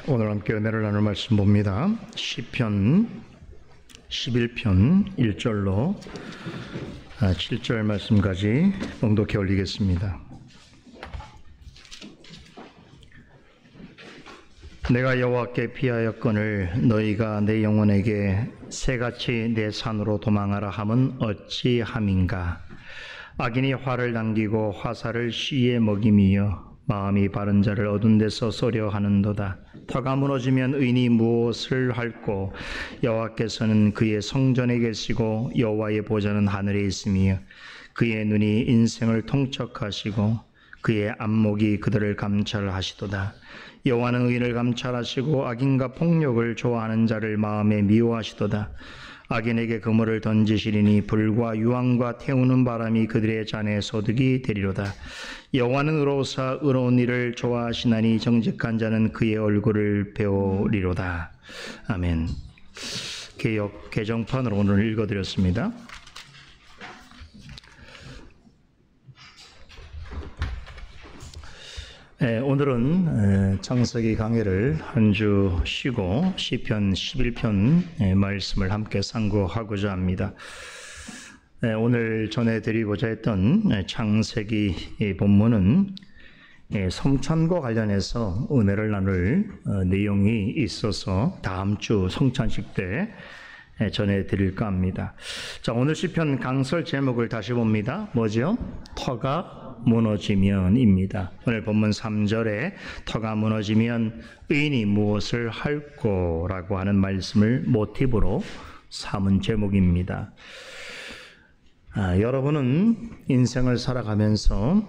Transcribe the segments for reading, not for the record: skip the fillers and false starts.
오늘 함께 은혜를 나눌 말씀 봅니다. 시편 11편 1절로 7절 말씀까지 봉독해 올리겠습니다. 내가 여호와께 피하였거늘 너희가 내 영혼에게 새같이 내 산으로 도망하라 함은 어찌함인가. 악인이 활을 당기고 화살을 씨에 먹임이여 마음이 바른 자를 어두운 데서 쏘려 하는도다. 터가 무너지면 의인이 무엇을 할꼬. 여호와께서는 그의 성전에 계시고 여호와의 보좌는 하늘에 있으며 그의 눈이 인생을 통촉하시고 그의 안목이 그들을 감찰하시도다. 여호와는 의인을 감찰하시고 악인과 폭력을 좋아하는 자를 마음에 미워하시도다. 악인에게 그물을 던지시리니 불과 유황과 태우는 바람이 그들의 잔에 소득이 되리로다. 여호와는 의로우사 의로운 일을 좋아하시나니 정직한 자는 그의 얼굴을 배우리로다. 아멘. 개역 개정판으로 오늘 읽어드렸습니다. 오늘은 창세기 강해를 한 주 쉬고 시편 11편 말씀을 함께 상고하고자 합니다. 오늘 전해드리고자 했던 창세기 본문은 성찬과 관련해서 은혜를 나눌 내용이 있어서 다음 주 성찬식 때 전해드릴까 합니다. 자, 오늘 시편 강설 제목을 다시 봅니다. 뭐죠? 터가 무너지면입니다. 오늘 본문 3절에 터가 무너지면 의인이 무엇을 할꼬라고 하는 말씀을 모티브로 삼은 제목입니다. 여러분은 인생을 살아가면서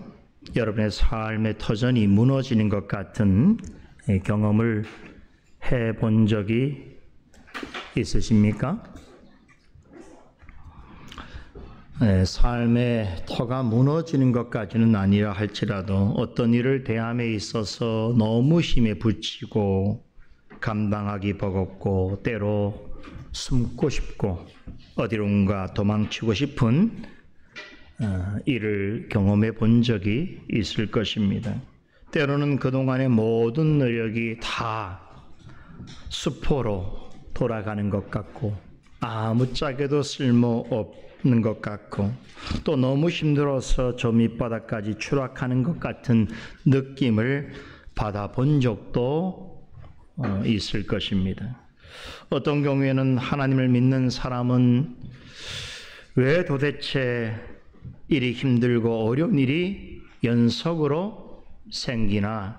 여러분의 삶의 터전이 무너지는 것 같은 경험을 해본 적이 있으십니까? 삶의 터가 무너지는 것까지는 아니라 할지라도 어떤 일을 대함에 있어서 너무 힘에 부치고 감당하기 버겁고 때로 숨고 싶고 어디론가 도망치고 싶은 일을 경험해 본 적이 있을 것입니다. 때로는 그동안의 모든 노력이 다 수포로 돌아가는 것 같고 아무짝에도 쓸모없는 것 같고 또 너무 힘들어서 저 밑바닥까지 추락하는 것 같은 느낌을 받아본 적도 있을 것입니다. 어떤 경우에는 하나님을 믿는 사람은 왜 도대체 일이 힘들고 어려운 일이 연속으로 생기나,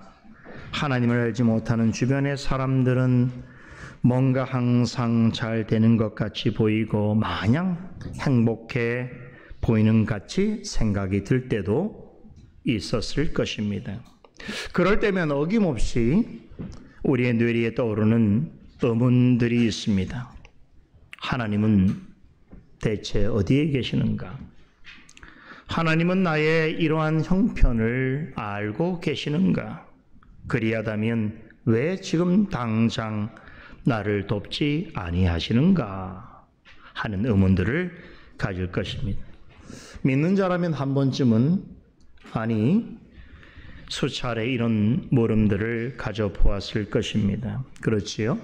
하나님을 알지 못하는 주변의 사람들은 뭔가 항상 잘 되는 것 같이 보이고 마냥 행복해 보이는 같이 생각이 들 때도 있었을 것입니다. 그럴 때면 어김없이 우리의 뇌리에 떠오르는 의문들이 있습니다. 하나님은 대체 어디에 계시는가? 하나님은 나의 이러한 형편을 알고 계시는가? 그리하다면 왜 지금 당장 나를 돕지 아니하시는가 하는 의문들을 가질 것입니다. 믿는 자라면 한 번쯤은, 아니 수차례 이런 물음들을 가져보았을 것입니다. 그렇지요?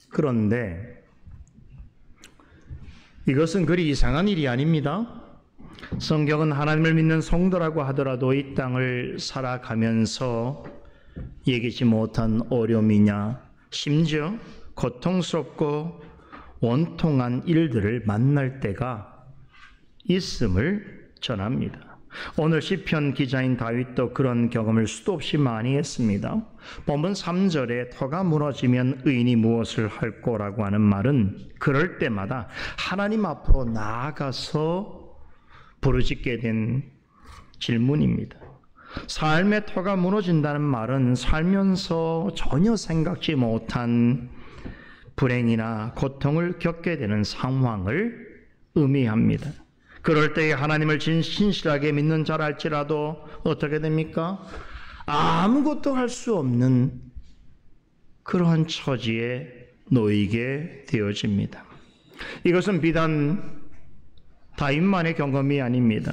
그런데 이것은 그리 이상한 일이 아닙니다. 성경은 하나님을 믿는 성도라고 하더라도 이 땅을 살아가면서 예기치 못한 어려움이냐, 심지어 고통스럽고 원통한 일들을 만날 때가 있음을 전합니다. 오늘 시편 기자인 다윗도 그런 경험을 수도 없이 많이 했습니다. 본문 3절에 터가 무너지면 의인이 무엇을 할꼬라고 하는 말은 그럴 때마다 하나님 앞으로 나아가서 부르짖게 된 질문입니다. 삶의 터가 무너진다는 말은 살면서 전혀 생각지 못한 불행이나 고통을 겪게 되는 상황을 의미합니다. 그럴 때에 하나님을 신실하게 믿는 자라 할지라도 어떻게 됩니까? 아무것도 할 수 없는 그러한 처지에 놓이게 되어집니다. 이것은 비단 다윗만의 경험이 아닙니다.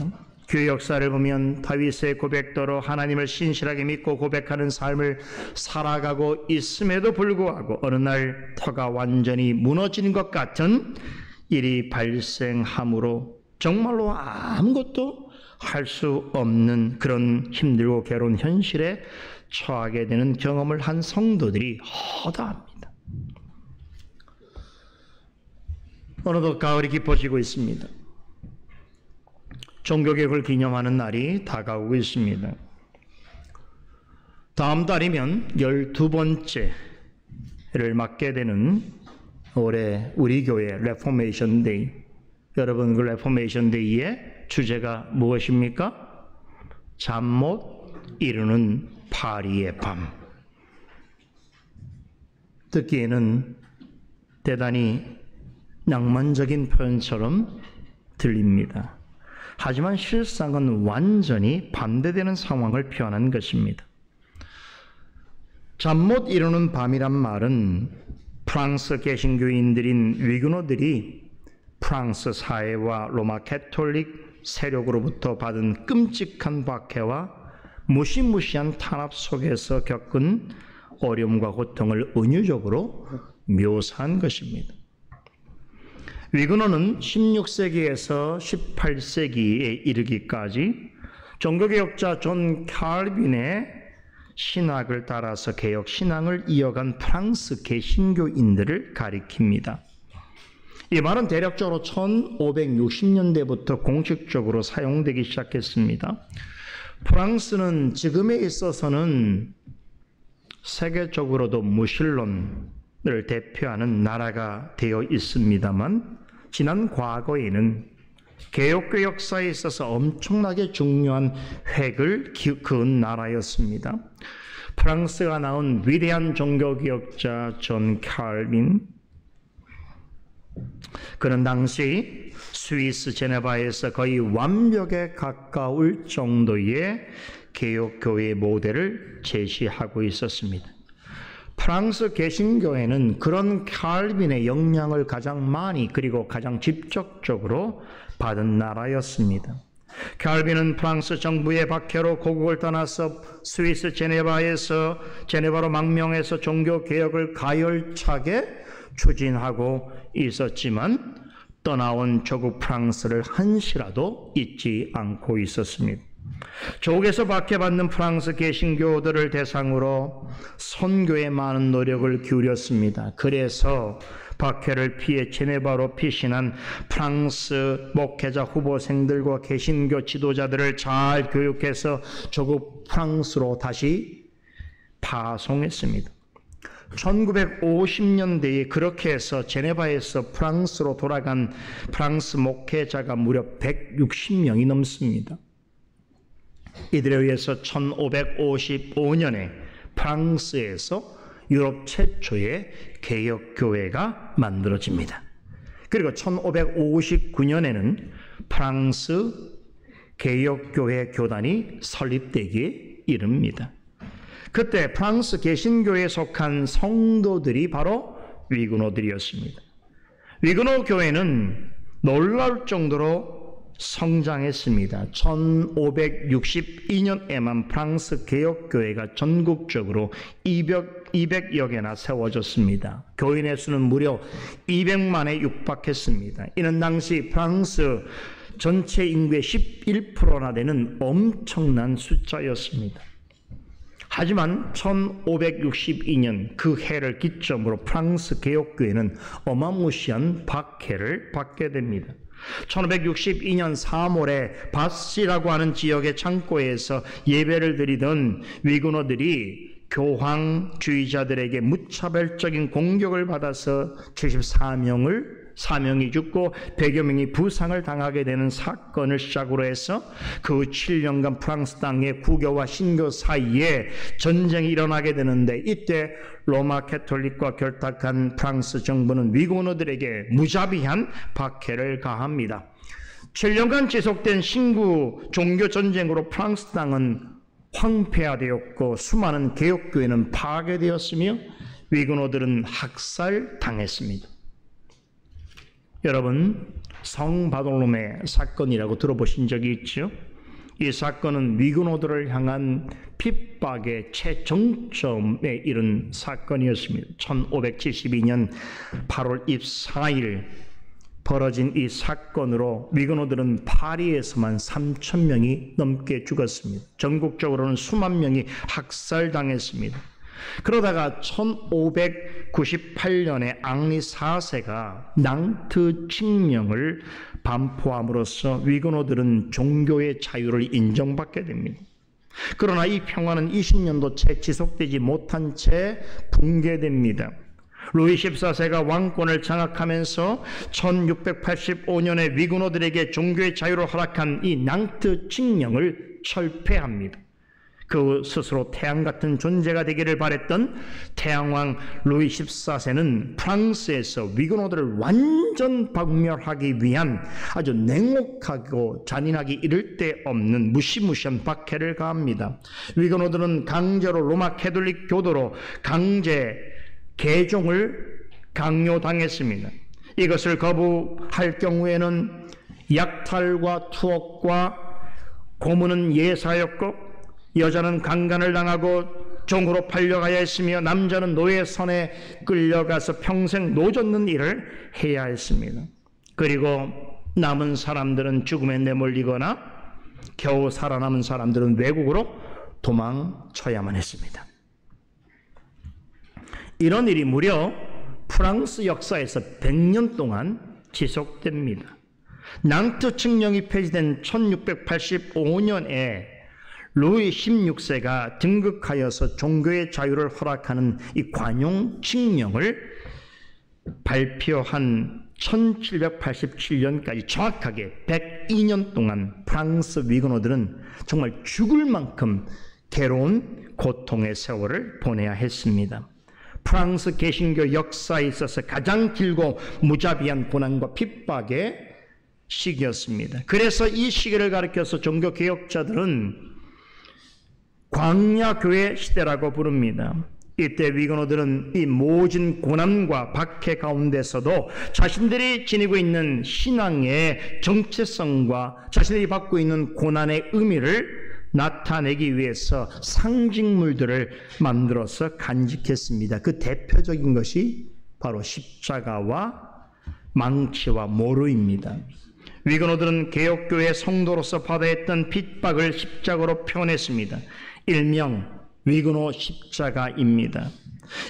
교회 역사를 보면 다윗의 고백대로 하나님을 신실하게 믿고 고백하는 삶을 살아가고 있음에도 불구하고 어느 날 터가 완전히 무너지는 것 같은 일이 발생함으로 정말로 아무것도 할 수 없는 그런 힘들고 괴로운 현실에 처하게 되는 경험을 한 성도들이 허다합니다. 어느덧 가을이 깊어지고 있습니다. 종교개혁을 기념하는 날이 다가오고 있습니다. 다음 달이면 12번째를 맞게 되는 올해 우리 교회 레포메이션 데이. 여러분, 그 레포메이션 데이의 주제가 무엇입니까? 잠 못 이루는 파리의 밤. 듣기에는 대단히 낭만적인 표현처럼 들립니다. 하지만 실상은 완전히 반대되는 상황을 표현한 것입니다. 잠 못 이루는 밤이란 말은 프랑스 개신교인들인 위그노들이 프랑스 사회와 로마 캐톨릭 세력으로부터 받은 끔찍한 박해와 무시무시한 탄압 속에서 겪은 어려움과 고통을 은유적으로 묘사한 것입니다. 위그노는 16세기에서 18세기에 이르기까지 종교개혁자 존 칼빈의 신학을 따라서 개혁 신앙을 이어간 프랑스 개신교인들을 가리킵니다. 이 말은 대략적으로 1560년대부터 공식적으로 사용되기 시작했습니다. 프랑스는 지금에 있어서는 세계적으로도 무신론을 대표하는 나라가 되어 있습니다만 지난 과거에는 개혁교 역사에 있어서 엄청나게 중요한 획을 그은 나라였습니다. 프랑스가 낳은 위대한 종교개혁자 존 칼빈, 그는 당시 스위스 제네바에서 거의 완벽에 가까울 정도의 개혁교회 모델을 제시하고 있었습니다. 프랑스 개신교회는 그런 칼빈의 영향을 가장 많이 그리고 가장 직접적으로 받은 나라였습니다. 칼빈은 프랑스 정부의 박해로 고국을 떠나서 스위스 제네바로 망명해서 종교개혁을 가열차게 추진하고 있었지만 떠나온 조국 프랑스를 한시라도 잊지 않고 있었습니다. 조국에서 박해받는 프랑스 개신교들을 대상으로 선교에 많은 노력을 기울였습니다. 그래서 박해를 피해 제네바로 피신한 프랑스 목회자 후보생들과 개신교 지도자들을 잘 교육해서 조국 프랑스로 다시 파송했습니다. 1950년대에 그렇게 해서 제네바에서 프랑스로 돌아간 프랑스 목회자가 무려 160명이 넘습니다. 이들에 의해서 1555년에 프랑스에서 유럽 최초의 개혁교회가 만들어집니다. 그리고 1559년에는 프랑스 개혁교회 교단이 설립되기에 이릅니다. 그때 프랑스 개신교에 속한 성도들이 바로 위그노들이었습니다. 위그노 교회는 놀라울 정도로 성장했습니다. 1562년에만 프랑스 개혁교회가 전국적으로 200여 개나 세워졌습니다. 교인의 수는 무려 200만에 육박했습니다. 이는 당시 프랑스 전체 인구의 11%나 되는 엄청난 숫자였습니다. 하지만 1562년 그 해를 기점으로 프랑스 개혁교회는 어마무시한 박해를 받게 됩니다. 1562년 3월에 바시라고 하는 지역의 창고에서 예배를 드리던 위그노들이 교황주의자들에게 무차별적인 공격을 받아서 74명이 죽고 100여 명이 부상을 당하게 되는 사건을 시작으로 해서 그 7년간 프랑스 땅의 구교와 신교 사이에 전쟁이 일어나게 되는데, 이때 로마 캐톨릭과 결탁한 프랑스 정부는 위그노들에게 무자비한 박해를 가합니다. 7년간 지속된 신구 종교 전쟁으로 프랑스 땅은 황폐화되었고 수많은 개혁교회는 파괴되었으며 위그노들은 학살당했습니다. 여러분, 성 바돌로메 사건이라고 들어보신 적이 있죠? 이 사건은 위근호들을 향한 핍박의 최정점에 이른 사건이었습니다. 1572년 8월 24일 벌어진 이 사건으로 위근호들은 파리에서만 3,000명이 넘게 죽었습니다. 전국적으로는 수만 명이 학살당했습니다. 그러다가 1598년에 앙리 4세가 낭트 칙령을 반포함으로써 위근호들은 종교의 자유를 인정받게 됩니다. 그러나 이 평화는 20년도 채 지속되지 못한 채 붕괴됩니다. 루이 14세가 왕권을 장악하면서 1685년에 위근호들에게 종교의 자유를 허락한 이 낭트 칙령을 철폐합니다. 그 스스로 태양 같은 존재가 되기를 바랬던 태양왕 루이 14세는 프랑스에서 위근호들을 완전 박멸하기 위한 아주 냉혹하고 잔인하기 이를 데 없는 무시무시한 박해를 가합니다. 위근호들은 강제로 로마 캐톨릭 교도로 강제 개종을 강요당했습니다. 이것을 거부할 경우에는 약탈과 투옥과 고문은 예사였고 여자는 강간을 당하고 종으로 팔려가야 했으며 남자는 노예선에 끌려가서 평생 노젓는 일을 해야 했습니다. 그리고 남은 사람들은 죽음에 내몰리거나 겨우 살아남은 사람들은 외국으로 도망쳐야만 했습니다. 이런 일이 무려 프랑스 역사에서 100년 동안 지속됩니다. 낭트 칙령이 폐지된 1685년에 루이 16세가 등극하여서 종교의 자유를 허락하는 이 관용 칙령을 발표한 1787년까지 정확하게 102년 동안 프랑스 위근호들은 정말 죽을 만큼 괴로운 고통의 세월을 보내야 했습니다. 프랑스 개신교 역사에 있어서 가장 길고 무자비한 고난과 핍박의 시기였습니다. 그래서 이 시기를 가리켜서 종교개혁자들은 광야교회 시대라고 부릅니다. 이때 위근호들은 이 모진 고난과 박해 가운데서도 자신들이 지니고 있는 신앙의 정체성과 자신들이 받고 있는 고난의 의미를 나타내기 위해서 상징물들을 만들어서 간직했습니다. 그 대표적인 것이 바로 십자가와 망치와 모루입니다. 위근호들은 개혁교회 성도로서 받아야 했던 핍박을 십자가로 표현했습니다. 일명 위근호 십자가입니다.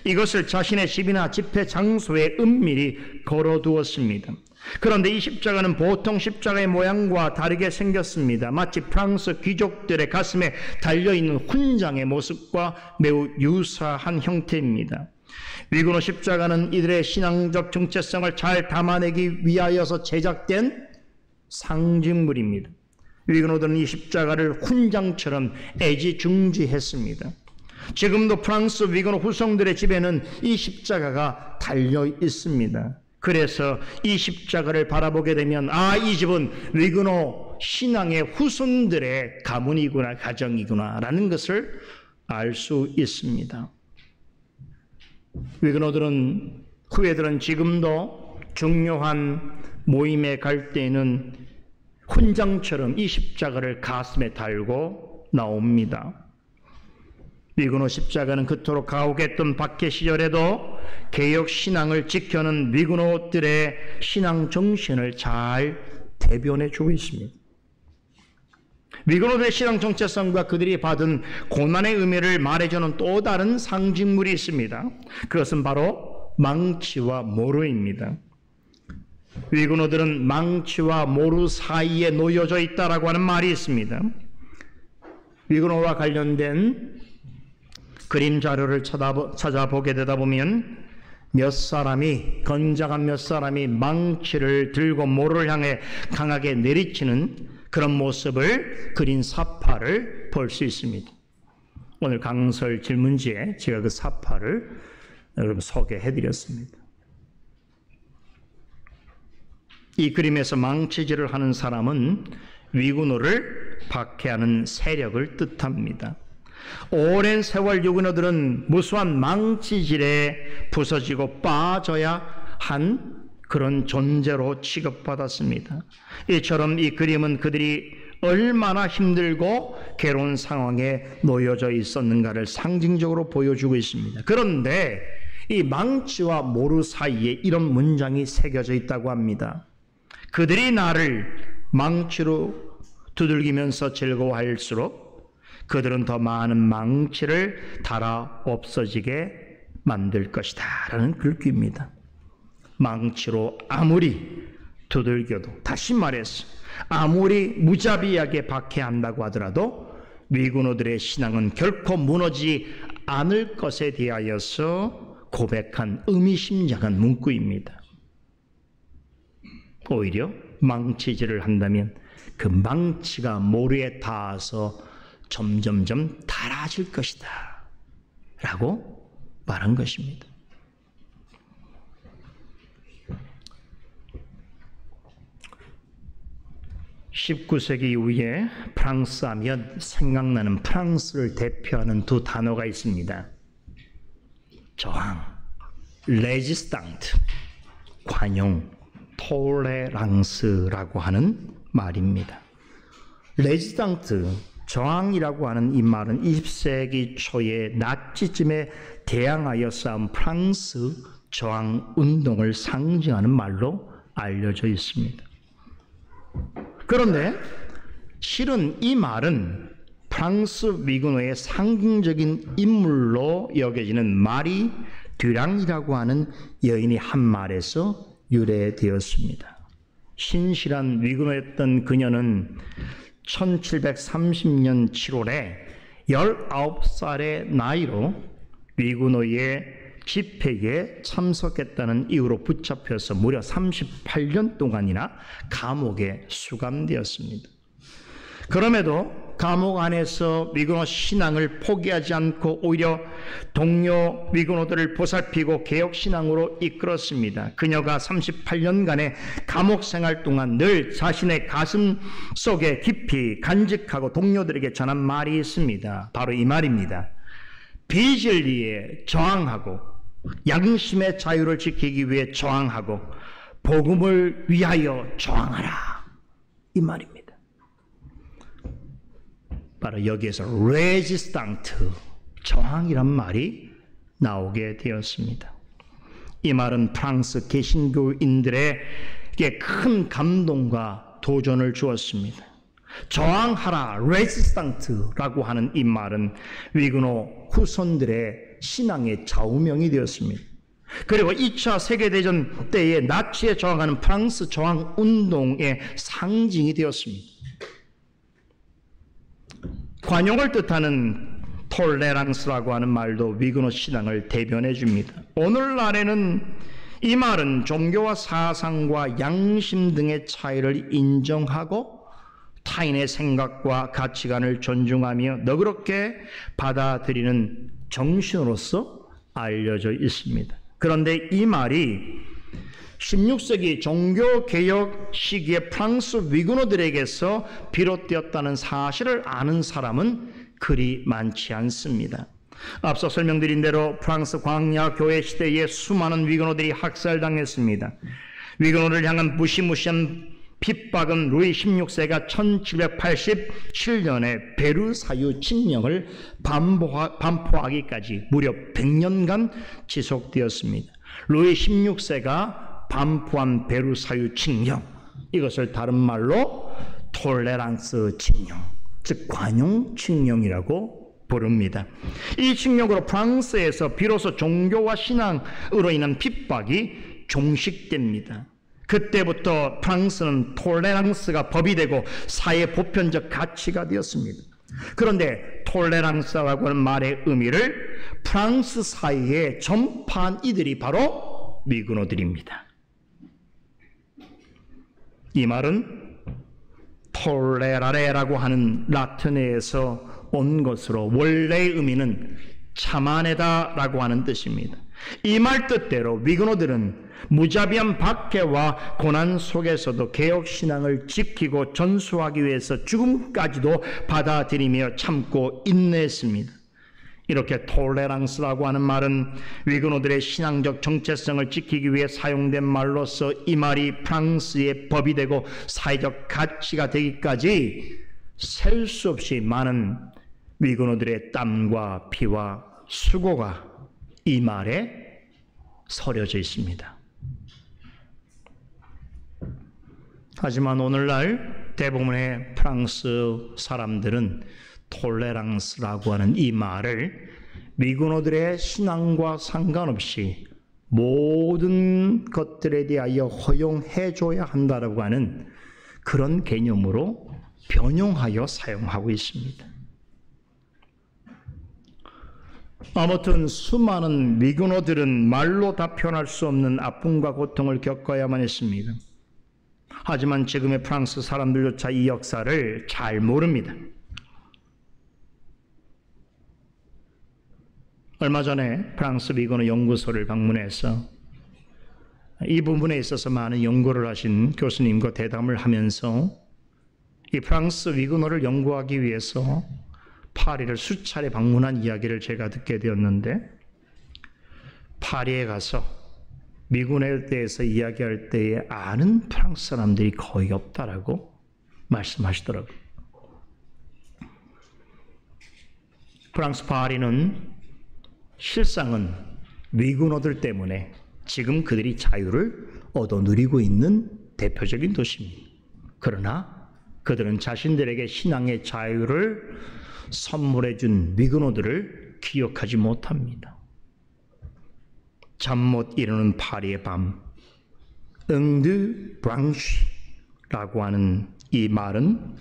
이것을 자신의 집이나 집회 장소에 은밀히 걸어두었습니다. 그런데 이 십자가는 보통 십자가의 모양과 다르게 생겼습니다. 마치 프랑스 귀족들의 가슴에 달려있는 훈장의 모습과 매우 유사한 형태입니다. 위근호 십자가는 이들의 신앙적 정체성을 잘 담아내기 위하여서 제작된 상징물입니다. 위근호들은 이 십자가를 훈장처럼 애지중지했습니다. 지금도 프랑스 위근호 후손들의 집에는 이 십자가가 달려 있습니다. 그래서 이 십자가를 바라보게 되면 이 집은 위근호 신앙의 후손들의 가문이구나, 가정이구나 라는 것을 알 수 있습니다. 위근호들은, 후예들은 지금도 중요한 모임에 갈 때에는 훈장처럼 이 십자가를 가슴에 달고 나옵니다. 위근호 십자가는 그토록 가혹했던 박해 시절에도 개혁 신앙을 지켜는 위근호들의 신앙 정신을 잘 대변해 주고 있습니다. 위근호들의 신앙 정체성과 그들이 받은 고난의 의미를 말해주는 또 다른 상징물이 있습니다. 그것은 바로 망치와 모루입니다. 위근호들은 망치와 모루 사이에 놓여져 있다라고 하는 말이 있습니다. 위근호와 관련된 그림 자료를 찾아보게 되다 보면 건장한 몇 사람이 망치를 들고 모루를 향해 강하게 내리치는 그런 모습을 그린 사파를 볼 수 있습니다. 오늘 강설 질문지에 제가 그 사파를 여러분 소개해 드렸습니다. 이 그림에서 망치질을 하는 사람은 위근호를 박해하는 세력을 뜻합니다. 오랜 세월 위근호들은 무수한 망치질에 부서지고 빠져야 한 그런 존재로 취급받았습니다. 이처럼 이 그림은 그들이 얼마나 힘들고 괴로운 상황에 놓여져 있었는가를 상징적으로 보여주고 있습니다. 그런데 이 망치와 모루 사이에 이런 문장이 새겨져 있다고 합니다. 그들이 나를 망치로 두들기면서 즐거워할수록 그들은 더 많은 망치를 달아 없어지게 만들 것이다 라는 글귀입니다. 망치로 아무리 두들겨도, 다시 말해서 아무리 무자비하게 박해한다고 하더라도 위군어들의 신앙은 결코 무너지지 않을 것에 대하여서 고백한 의미심장한 문구입니다. 오히려 망치질을 한다면 그 망치가 모루에 닿아서 점점점 닳아질 것이다 라고 말한 것입니다. (19세기) 이후에 프랑스 하면 생각나는 프랑스를 대표하는 두 단어가 있습니다. 저항, 레지스탕트, 관용, 톨레랑스라고 하는 말입니다. 레지스탕트, 저항이라고 하는 이 말은 20세기 초에 나치즘에 대항하여 싸운 프랑스 저항 운동을 상징하는 말로 알려져 있습니다. 그런데 실은 이 말은 프랑스 위군어의 상징적인 인물로 여겨지는 마리 듀랑이라고 하는 여인이 한 말에서 유래되었습니다. 신실한 위군어였던 그녀는 1730년 7월에 19살의 나이로 위군어의 집회에 참석했다는 이유로 붙잡혀서 무려 38년 동안이나 감옥에 수감되었습니다. 그럼에도 감옥 안에서 위군어 신앙을 포기하지 않고 오히려 동료 위군어들을 보살피고 개혁신앙으로 이끌었습니다. 그녀가 38년간의 감옥 생활 동안 늘 자신의 가슴 속에 깊이 간직하고 동료들에게 전한 말이 있습니다. 바로 이 말입니다. 비진리에 저항하고 양심의 자유를 지키기 위해 저항하고 복음을 위하여 저항하라, 이 말입니다. 바로 여기에서 레지스탕트, 저항이란 말이 나오게 되었습니다. 이 말은 프랑스 개신교인들에게 큰 감동과 도전을 주었습니다. 저항하라, 레지스탕트라고 하는 이 말은 위군어 후손들의 신앙의 좌우명이 되었습니다. 그리고 2차 세계대전 때에 나치에 저항하는 프랑스 저항 운동의 상징이 되었습니다. 관용을 뜻하는 톨레랑스라고 하는 말도 위군어 신앙을 대변해 줍니다. 오늘날에는 이 말은 종교와 사상과 양심 등의 차이를 인정하고 타인의 생각과 가치관을 존중하며 너그럽게 받아들이는 정신으로서 알려져 있습니다. 그런데 이 말이 16세기 종교개혁 시기에 프랑스 위군어들에게서 비롯되었다는 사실을 아는 사람은 그리 많지 않습니다. 앞서 설명드린 대로 프랑스 광야 교회 시대에 수많은 위군어들이 학살당했습니다. 위군어를 향한 무시무시한 핍박은 루이 16세가 1787년에 베르사유 칙령을 반포하기까지 무려 100년간 지속되었습니다. 루이 16세가 반포한 베르사유 칙령, 이것을 다른 말로 톨레랑스 칙령, 즉 관용 칙령이라고 부릅니다. 이 칙령으로 프랑스에서 비로소 종교와 신앙으로 인한 핍박이 종식됩니다. 그때부터 프랑스는 톨레랑스가 법이 되고 사회 보편적 가치가 되었습니다. 그런데 톨레랑스라고 하는 말의 의미를 프랑스 사회에 전파한 이들이 바로 위군어들입니다. 이 말은 톨레라레라고 하는 라틴어에서 온 것으로 원래의 의미는 참아내다라고 하는 뜻입니다. 이 말 뜻대로 위군어들은 무자비한 박해와 고난 속에서도 개혁신앙을 지키고 전수하기 위해서 죽음까지도 받아들이며 참고 인내했습니다. 이렇게 톨레랑스라고 하는 말은 위군어들의 신앙적 정체성을 지키기 위해 사용된 말로서 이 말이 프랑스의 법이 되고 사회적 가치가 되기까지 셀 수 없이 많은 위근호들의 땀과 피와 수고가 이 말에 서려져 있습니다. 하지만 오늘날 대부분의 프랑스 사람들은 톨레랑스라고 하는 이 말을 위근호들의 신앙과 상관없이 모든 것들에 대하여 허용해 줘야 한다라고 하는 그런 개념으로 변형하여 사용하고 있습니다. 아무튼 수많은 위근호들은 말로 다 표현할 수 없는 아픔과 고통을 겪어야만 했습니다. 하지만 지금의 프랑스 사람들조차 이 역사를 잘 모릅니다. 얼마 전에 프랑스 위근호 연구소를 방문해서 이 부분에 있어서 많은 연구를 하신 교수님과 대담을 하면서 이 프랑스 위근호를 연구하기 위해서 파리를 수차례 방문한 이야기를 제가 듣게 되었는데, 파리에 가서 미군에 대해서 이야기할 때에 아는 프랑스 사람들이 거의 없다라고 말씀하시더라고요. 프랑스 파리는 실상은 위근호들 때문에 지금 그들이 자유를 얻어 누리고 있는 대표적인 도시입니다. 그러나 그들은 자신들에게 신앙의 자유를 선물해 준 위근호들을 기억하지 못합니다. 잠 못 이루는 파리의 밤, 응드 브랑쉬라고 하는 이 말은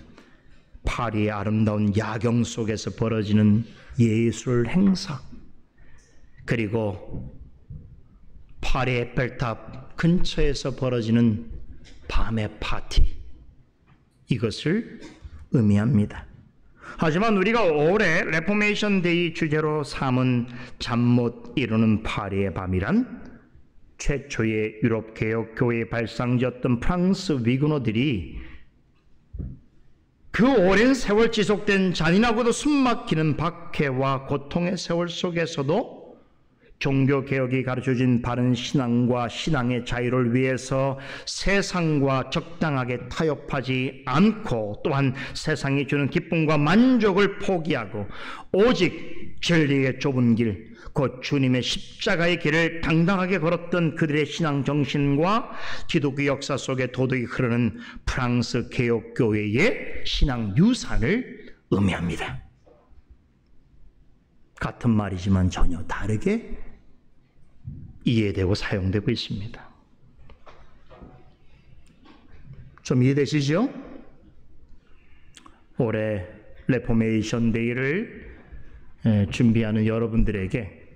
파리의 아름다운 야경 속에서 벌어지는 예술 행사, 그리고 파리 에펠탑 근처에서 벌어지는 밤의 파티, 이것을 의미합니다. 하지만 우리가 올해 레포메이션 데이 주제로 삼은 잠 못 이루는 파리의 밤이란 최초의 유럽 개혁 교회의 발상지였던 프랑스 위근호들이 그 오랜 세월 지속된 잔인하고도 숨막히는 박해와 고통의 세월 속에서도 종교개혁이 가르쳐준 바른 신앙과 신앙의 자유를 위해서 세상과 적당하게 타협하지 않고, 또한 세상이 주는 기쁨과 만족을 포기하고 오직 진리의 좁은 길, 곧 주님의 십자가의 길을 당당하게 걸었던 그들의 신앙 정신과 기독교 역사 속에 도덕이 흐르는 프랑스 개혁교회의 신앙 유산을 의미합니다. 같은 말이지만 전혀 다르게 이해되고 사용되고 있습니다. 좀 이해되시죠? 올해 레포메이션 데이를 준비하는 여러분들에게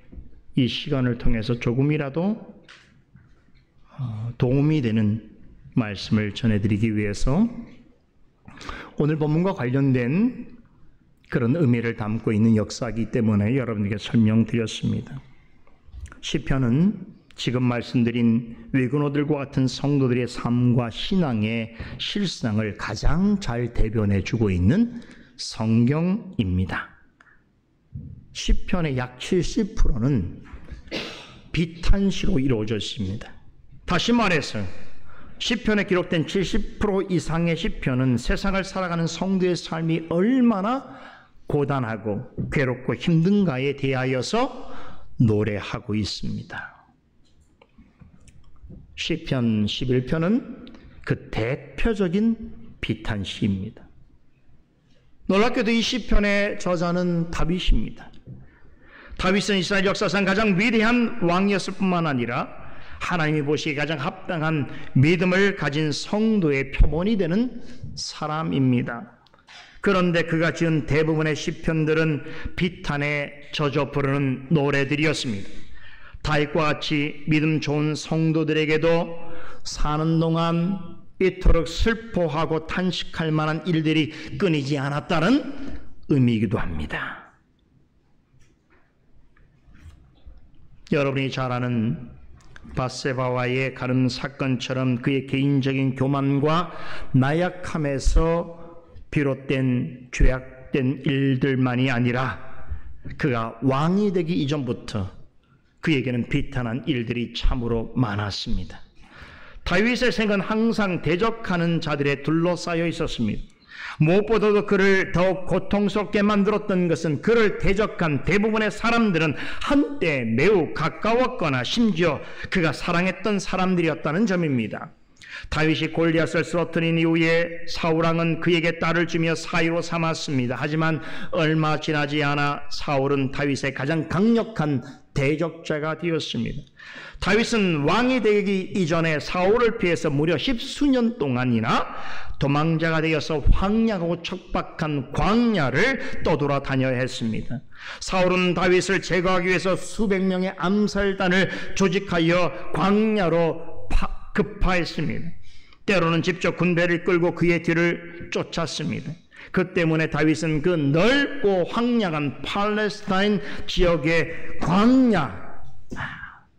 이 시간을 통해서 조금이라도 도움이 되는 말씀을 전해드리기 위해서 오늘 본문과 관련된 그런 의미를 담고 있는 역사이기 때문에 여러분에게 설명드렸습니다. 시편은 지금 말씀드린 위근호들과 같은 성도들의 삶과 신앙의 실상을 가장 잘 대변해주고 있는 성경입니다. 시편의 약 70%는 비탄시로 이루어져 있습니다. 다시 말해서 시편에 기록된 70% 이상의 시편은 세상을 살아가는 성도의 삶이 얼마나 고단하고 괴롭고 힘든가에 대하여서 노래하고 있습니다. 시편 11편은 그 대표적인 비탄시입니다. 놀랍게도 이 시편의 저자는 다윗입니다. 다윗은 이스라엘 역사상 가장 위대한 왕이었을 뿐만 아니라 하나님이 보시기에 가장 합당한 믿음을 가진 성도의 표본이 되는 사람입니다. 그런데 그가 지은 대부분의 시편들은 비탄에 젖어 부르는 노래들이었습니다. 다윗과 같이 믿음 좋은 성도들에게도 사는 동안 이토록 슬퍼하고 탄식할 만한 일들이 끊이지 않았다는 의미이기도 합니다. 여러분이 잘 아는 밧세바와의 가늠 사건처럼 그의 개인적인 교만과 나약함에서 비롯된 죄악된 일들만이 아니라 그가 왕이 되기 이전부터 그에게는 비탄한 일들이 참으로 많았습니다. 다윗의 생은 항상 대적하는 자들에 둘러싸여 있었습니다. 무엇보다도 그를 더욱 고통스럽게 만들었던 것은 그를 대적한 대부분의 사람들은 한때 매우 가까웠거나 심지어 그가 사랑했던 사람들이었다는 점입니다. 다윗이 골리앗을 쓰러뜨린 이후에 사울왕은 그에게 딸을 주며 사위로 삼았습니다. 하지만 얼마 지나지 않아 사울은 다윗의 가장 강력한 대적자가 되었습니다. 다윗은 왕이 되기 이전에 사울을 피해서 무려 10수년 동안이나 도망자가 되어서 황량하고 척박한 광야를 떠돌아다녀야 했습니다. 사울은 다윗을 제거하기 위해서 수백 명의 암살단을 조직하여 광야로 급파했습니다. 때로는 직접 군대를 끌고 그의 뒤를 쫓았습니다. 그 때문에 다윗은 그 넓고 황량한 팔레스타인 지역의 광야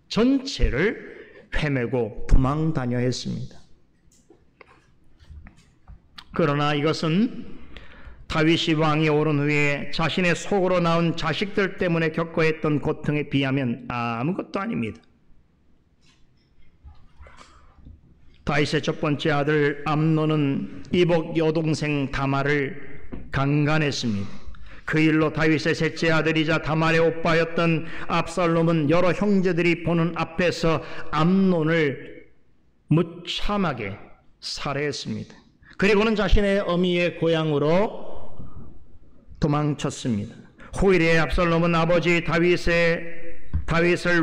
전체를 헤매고 도망 다녀야 했습니다. 그러나 이것은 다윗이 왕이 오른 후에 자신의 속으로 낳은 자식들 때문에 겪어야 했던 고통에 비하면 아무것도 아닙니다. 다윗의 첫 번째 아들 암논은 이복 여동생 다말을 강간했습니다. 그 일로 다윗의 셋째 아들이자 다말의 오빠였던 압살롬은 여러 형제들이 보는 앞에서 암논을 무참하게 살해했습니다. 그리고는 자신의 어미의 고향으로 도망쳤습니다. 후일에 압살롬은 아버지 다윗을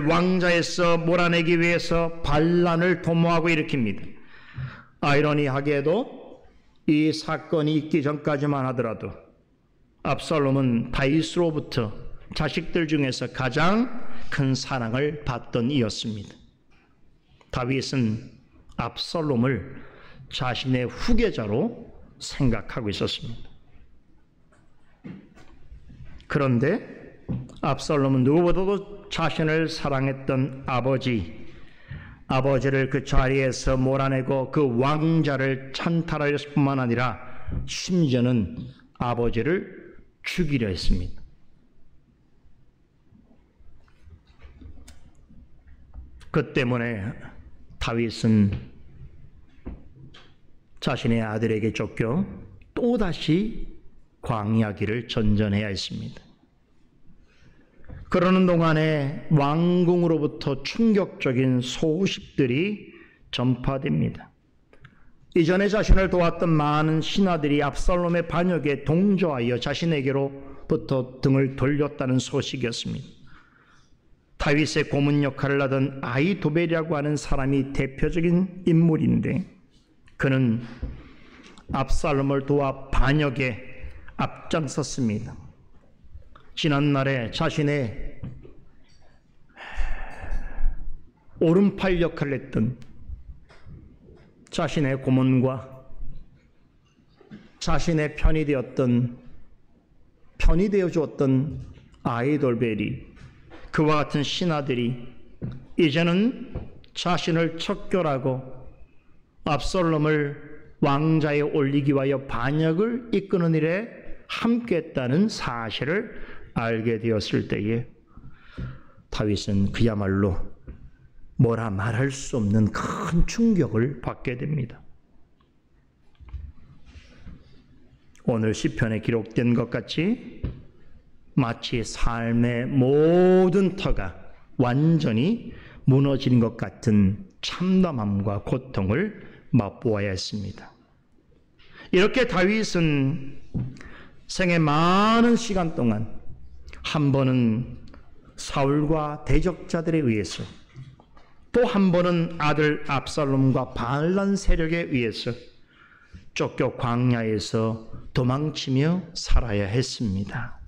왕좌에서 몰아내기 위해서 반란을 도모하고 일으킵니다. 아이러니하게도 이 사건이 있기 전까지만 하더라도 압살롬은 다윗으로부터 자식들 중에서 가장 큰 사랑을 받던 이였습니다. 다윗은 압살롬을 자신의 후계자로 생각하고 있었습니다. 그런데 압살롬은 누구보다도 자신을 사랑했던 아버지를 그 자리에서 몰아내고 그 왕자를 찬탈하였을 뿐만 아니라 심지어는 아버지를 죽이려 했습니다. 그 때문에 다윗은 자신의 아들에게 쫓겨 또다시 광야길을 전전해야 했습니다. 그러는 동안에 왕궁으로부터 충격적인 소식들이 전파됩니다. 이전에 자신을 도왔던 많은 신하들이 압살롬의 반역에 동조하여 자신에게로부터 등을 돌렸다는 소식이었습니다. 다윗의 고문 역할을 하던 아히도벨이라고 하는 사람이 대표적인 인물인데 그는 압살롬을 도와 반역에 앞장섰습니다. 지난날에 자신의 오른팔 역할을 했던 자신의 고문과 자신의 편이 되어 주었던 아히돌벨이 그와 같은 신하들이 이제는 자신을 척결하고 압살롬을 왕좌에 올리기 위하여 반역을 이끄는 일에 함께했다는 사실을 알게 되었을 때에 다윗은 그야말로 뭐라 말할 수 없는 큰 충격을 받게 됩니다. 오늘 시편에 기록된 것 같이 마치 삶의 모든 터가 완전히 무너진 것 같은 참담함과 고통을 맛보아야 했습니다. 이렇게 다윗은 생애 많은 시간 동안 한 번은 사울과 대적자들에 의해서 또 한 번은 아들 압살롬과 반란 세력에 의해서 쫓겨 광야에서 도망치며 살아야 했습니다.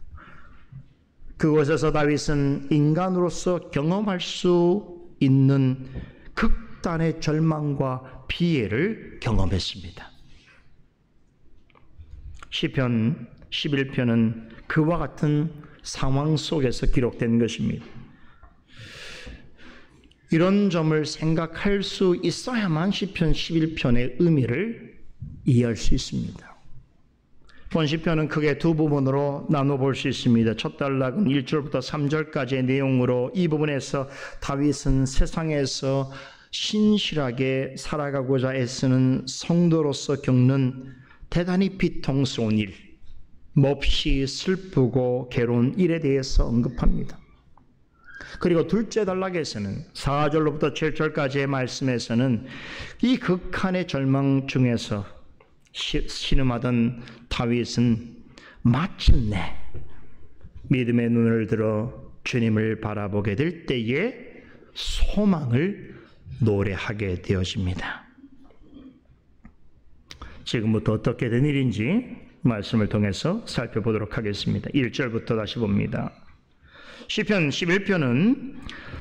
그곳에서 다윗은 인간으로서 경험할 수 있는 극단의 절망과 피해를 경험했습니다. 시편 11편은 그와 같은 상황 속에서 기록된 것입니다. 이런 점을 생각할 수 있어야만 시편 11편의 의미를 이해할 수 있습니다. 본 시편은 크게 두 부분으로 나눠볼 수 있습니다. 첫 단락은 1절부터 3절까지의 내용으로 이 부분에서 다윗은 세상에서 신실하게 살아가고자 애쓰는 성도로서 겪는 대단히 비통스러운 일, 몹시 슬프고 괴로운 일에 대해서 언급합니다. 그리고 둘째 단락에서는 4절로부터 7절까지의 말씀에서는 이 극한의 절망 중에서 신음하던 다윗은 마침내 믿음의 눈을 들어 주님을 바라보게 될 때에 소망을 노래하게 되어집니다. 지금부터 어떻게 된 일인지 말씀을 통해서 살펴보도록 하겠습니다. 1절부터 다시 봅니다. 시편 11편은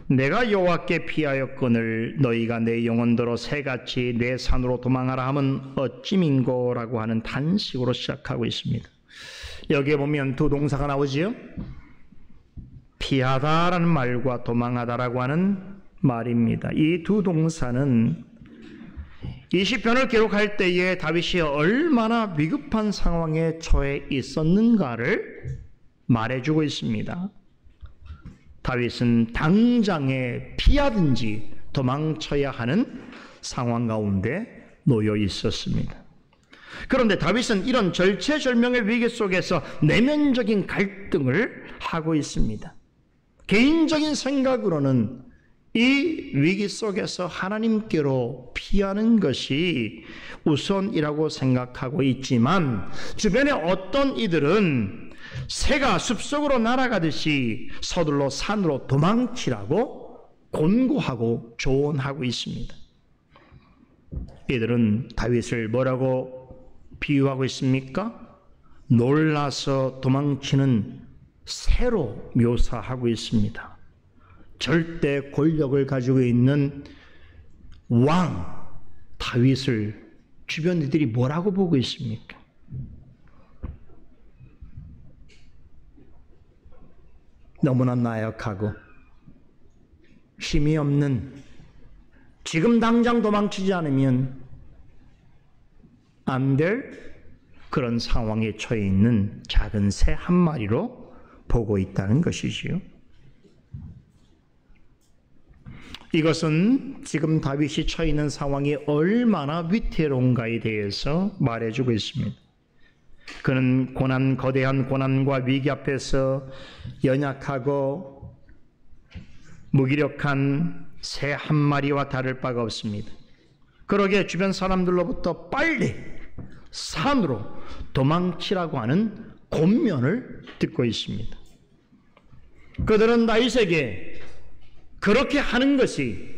내가 여호와께 피하였거늘 너희가 내 영혼대로 새같이 내 산으로 도망하라 함은 어찌민고라고 하는 단식으로 시작하고 있습니다. 여기에 보면 두 동사가 나오지요. 피하다라는 말과 도망하다라고 하는 말입니다. 이 두 동사는 이 시편을 기록할 때에 다윗이 얼마나 위급한 상황에 처해 있었는가를 말해주고 있습니다. 다윗은 당장에 피하든지 도망쳐야 하는 상황 가운데 놓여 있었습니다. 그런데 다윗은 이런 절체절명의 위기 속에서 내면적인 갈등을 하고 있습니다. 개인적인 생각으로는 이 위기 속에서 하나님께로 피하는 것이 우선이라고 생각하고 있지만 주변의 어떤 이들은 새가 숲속으로 날아가듯이 서둘러 산으로 도망치라고 권고하고 조언하고 있습니다. 이들은 다윗을 뭐라고 비유하고 있습니까? 놀라서 도망치는 새로 묘사하고 있습니다. 절대 권력을 가지고 있는 왕 다윗을 주변 이들이 뭐라고 보고 있습니까? 너무나 나약하고 힘이 없는, 지금 당장 도망치지 않으면 안 될 그런 상황에 처해 있는 작은 새 한 마리로 보고 있다는 것이지요. 이것은 지금 다윗이 처해 있는 상황이 얼마나 위태로운가에 대해서 말해주고 있습니다. 그는 거대한 고난과 위기 앞에서 연약하고 무기력한 새 한 마리와 다를 바가 없습니다. 그러기에 주변 사람들로부터 빨리 산으로 도망치라고 하는 권면을 듣고 있습니다. 그들은 다윗에게 그렇게 하는 것이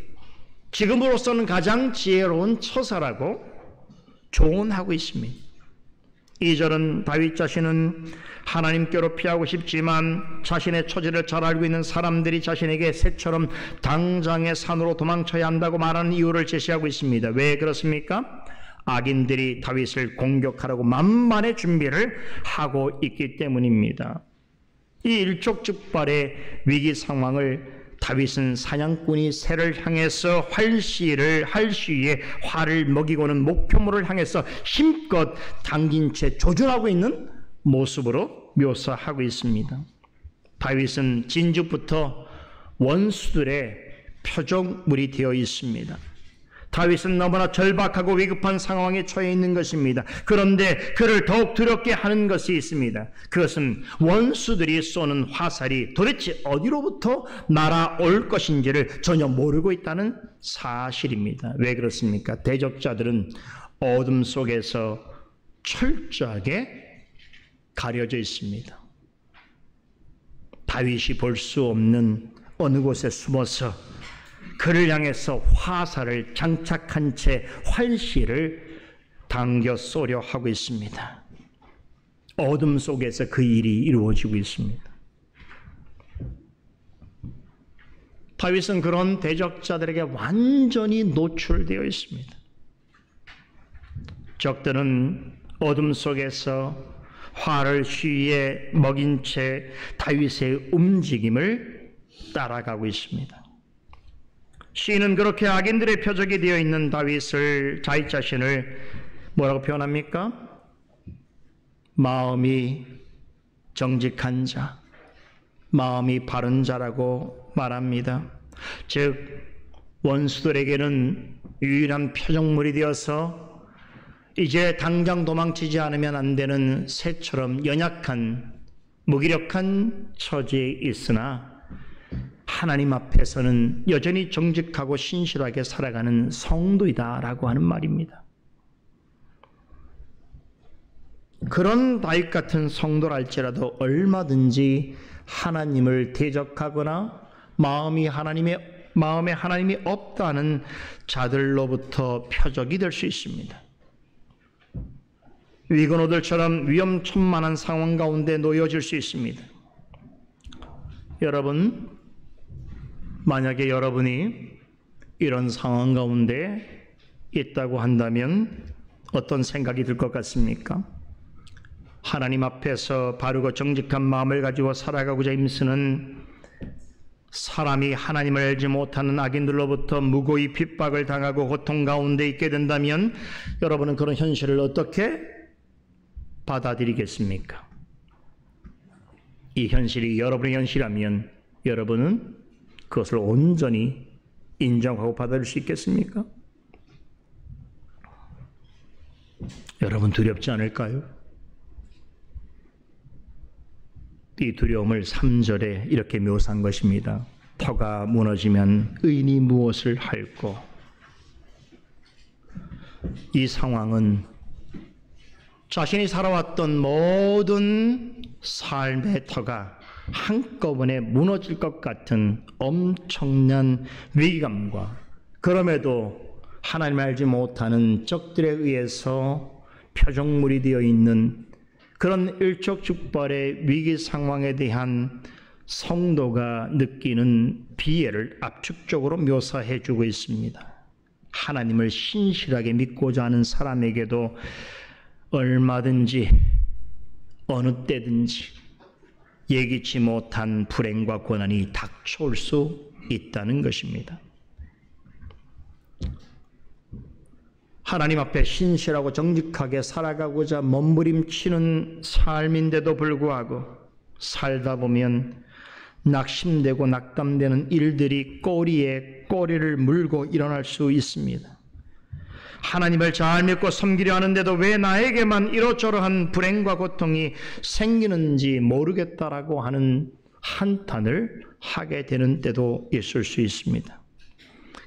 지금으로서는 가장 지혜로운 처사라고 조언하고 있습니다. 2절은 다윗 자신은 하나님께로 피하고 싶지만 자신의 처지를 잘 알고 있는 사람들이 자신에게 새처럼 당장의 산으로 도망쳐야 한다고 말하는 이유를 제시하고 있습니다. 왜 그렇습니까? 악인들이 다윗을 공격하라고 만반의 준비를 하고 있기 때문입니다. 이 일촉즉발의 위기 상황을 다윗은 사냥꾼이 새를 향해서 활시를 할 시에 활을 먹이고는 목표물을 향해서 힘껏 당긴 채 조준하고 있는 모습으로 묘사하고 있습니다. 다윗은 진즉부터 원수들의 표적물이 되어 있습니다. 다윗은 너무나 절박하고 위급한 상황에 처해 있는 것입니다. 그런데 그를 더욱 두렵게 하는 것이 있습니다. 그것은 원수들이 쏘는 화살이 도대체 어디로부터 날아올 것인지를 전혀 모르고 있다는 사실입니다. 왜 그렇습니까? 대적자들은 어둠 속에서 철저하게 가려져 있습니다. 다윗이 볼 수 없는 어느 곳에 숨어서 그를 향해서 화살을 장착한 채 활시를 당겨 쏘려 하고 있습니다. 어둠 속에서 그 일이 이루어지고 있습니다. 다윗은 그런 대적자들에게 완전히 노출되어 있습니다. 적들은 어둠 속에서 활을 쉬에 먹인 채 다윗의 움직임을 따라가고 있습니다. 시인은 그렇게 악인들의 표적이 되어 있는 다윗 자신을 뭐라고 표현합니까? 마음이 정직한 자, 마음이 바른 자라고 말합니다. 즉 원수들에게는 유일한 표적물이 되어서 이제 당장 도망치지 않으면 안 되는 새처럼 연약한 무기력한 처지에 있으나 하나님 앞에서는 여전히 정직하고 신실하게 살아가는 성도이다라고 하는 말입니다. 그런 다윗 같은 성도랄지라도 얼마든지 하나님을 대적하거나 마음에 하나님이 없다는 자들로부터 표적이 될 수 있습니다. 위근호들처럼 위험천만한 상황 가운데 놓여질 수 있습니다. 여러분, 만약에 여러분이 이런 상황 가운데 있다고 한다면 어떤 생각이 들 것 같습니까? 하나님 앞에서 바르고 정직한 마음을 가지고 살아가고자 힘쓰는 사람이 하나님을 알지 못하는 악인들로부터 무고히 핍박을 당하고 고통 가운데 있게 된다면 여러분은 그런 현실을 어떻게 받아들이겠습니까? 이 현실이 여러분의 현실이라면 여러분은 그것을 온전히 인정하고 받아들일 수 있겠습니까? 여러분 두렵지 않을까요? 이 두려움을 3절에 이렇게 묘사한 것입니다. 터가 무너지면 의인이 무엇을 할꼬? 이 상황은 자신이 살아왔던 모든 삶의 터가 한꺼번에 무너질 것 같은 엄청난 위기감과 그럼에도 하나님 알지 못하는 적들에 의해서 표적물이 되어 있는 그런 일촉즉발의 위기 상황에 대한 성도가 느끼는 비애를 압축적으로 묘사해 주고 있습니다. 하나님을 신실하게 믿고자 하는 사람에게도 얼마든지 어느 때든지 예기치 못한 불행과 고난이 닥쳐올 수 있다는 것입니다. 하나님 앞에 신실하고 정직하게 살아가고자 몸부림치는 삶인데도 불구하고 살다 보면 낙심되고 낙담되는 일들이 꼬리에 꼬리를 물고 일어날 수 있습니다. 하나님을 잘 믿고 섬기려 하는데도 왜 나에게만 이러저러한 불행과 고통이 생기는지 모르겠다라고 하는 한탄을 하게 되는 때도 있을 수 있습니다.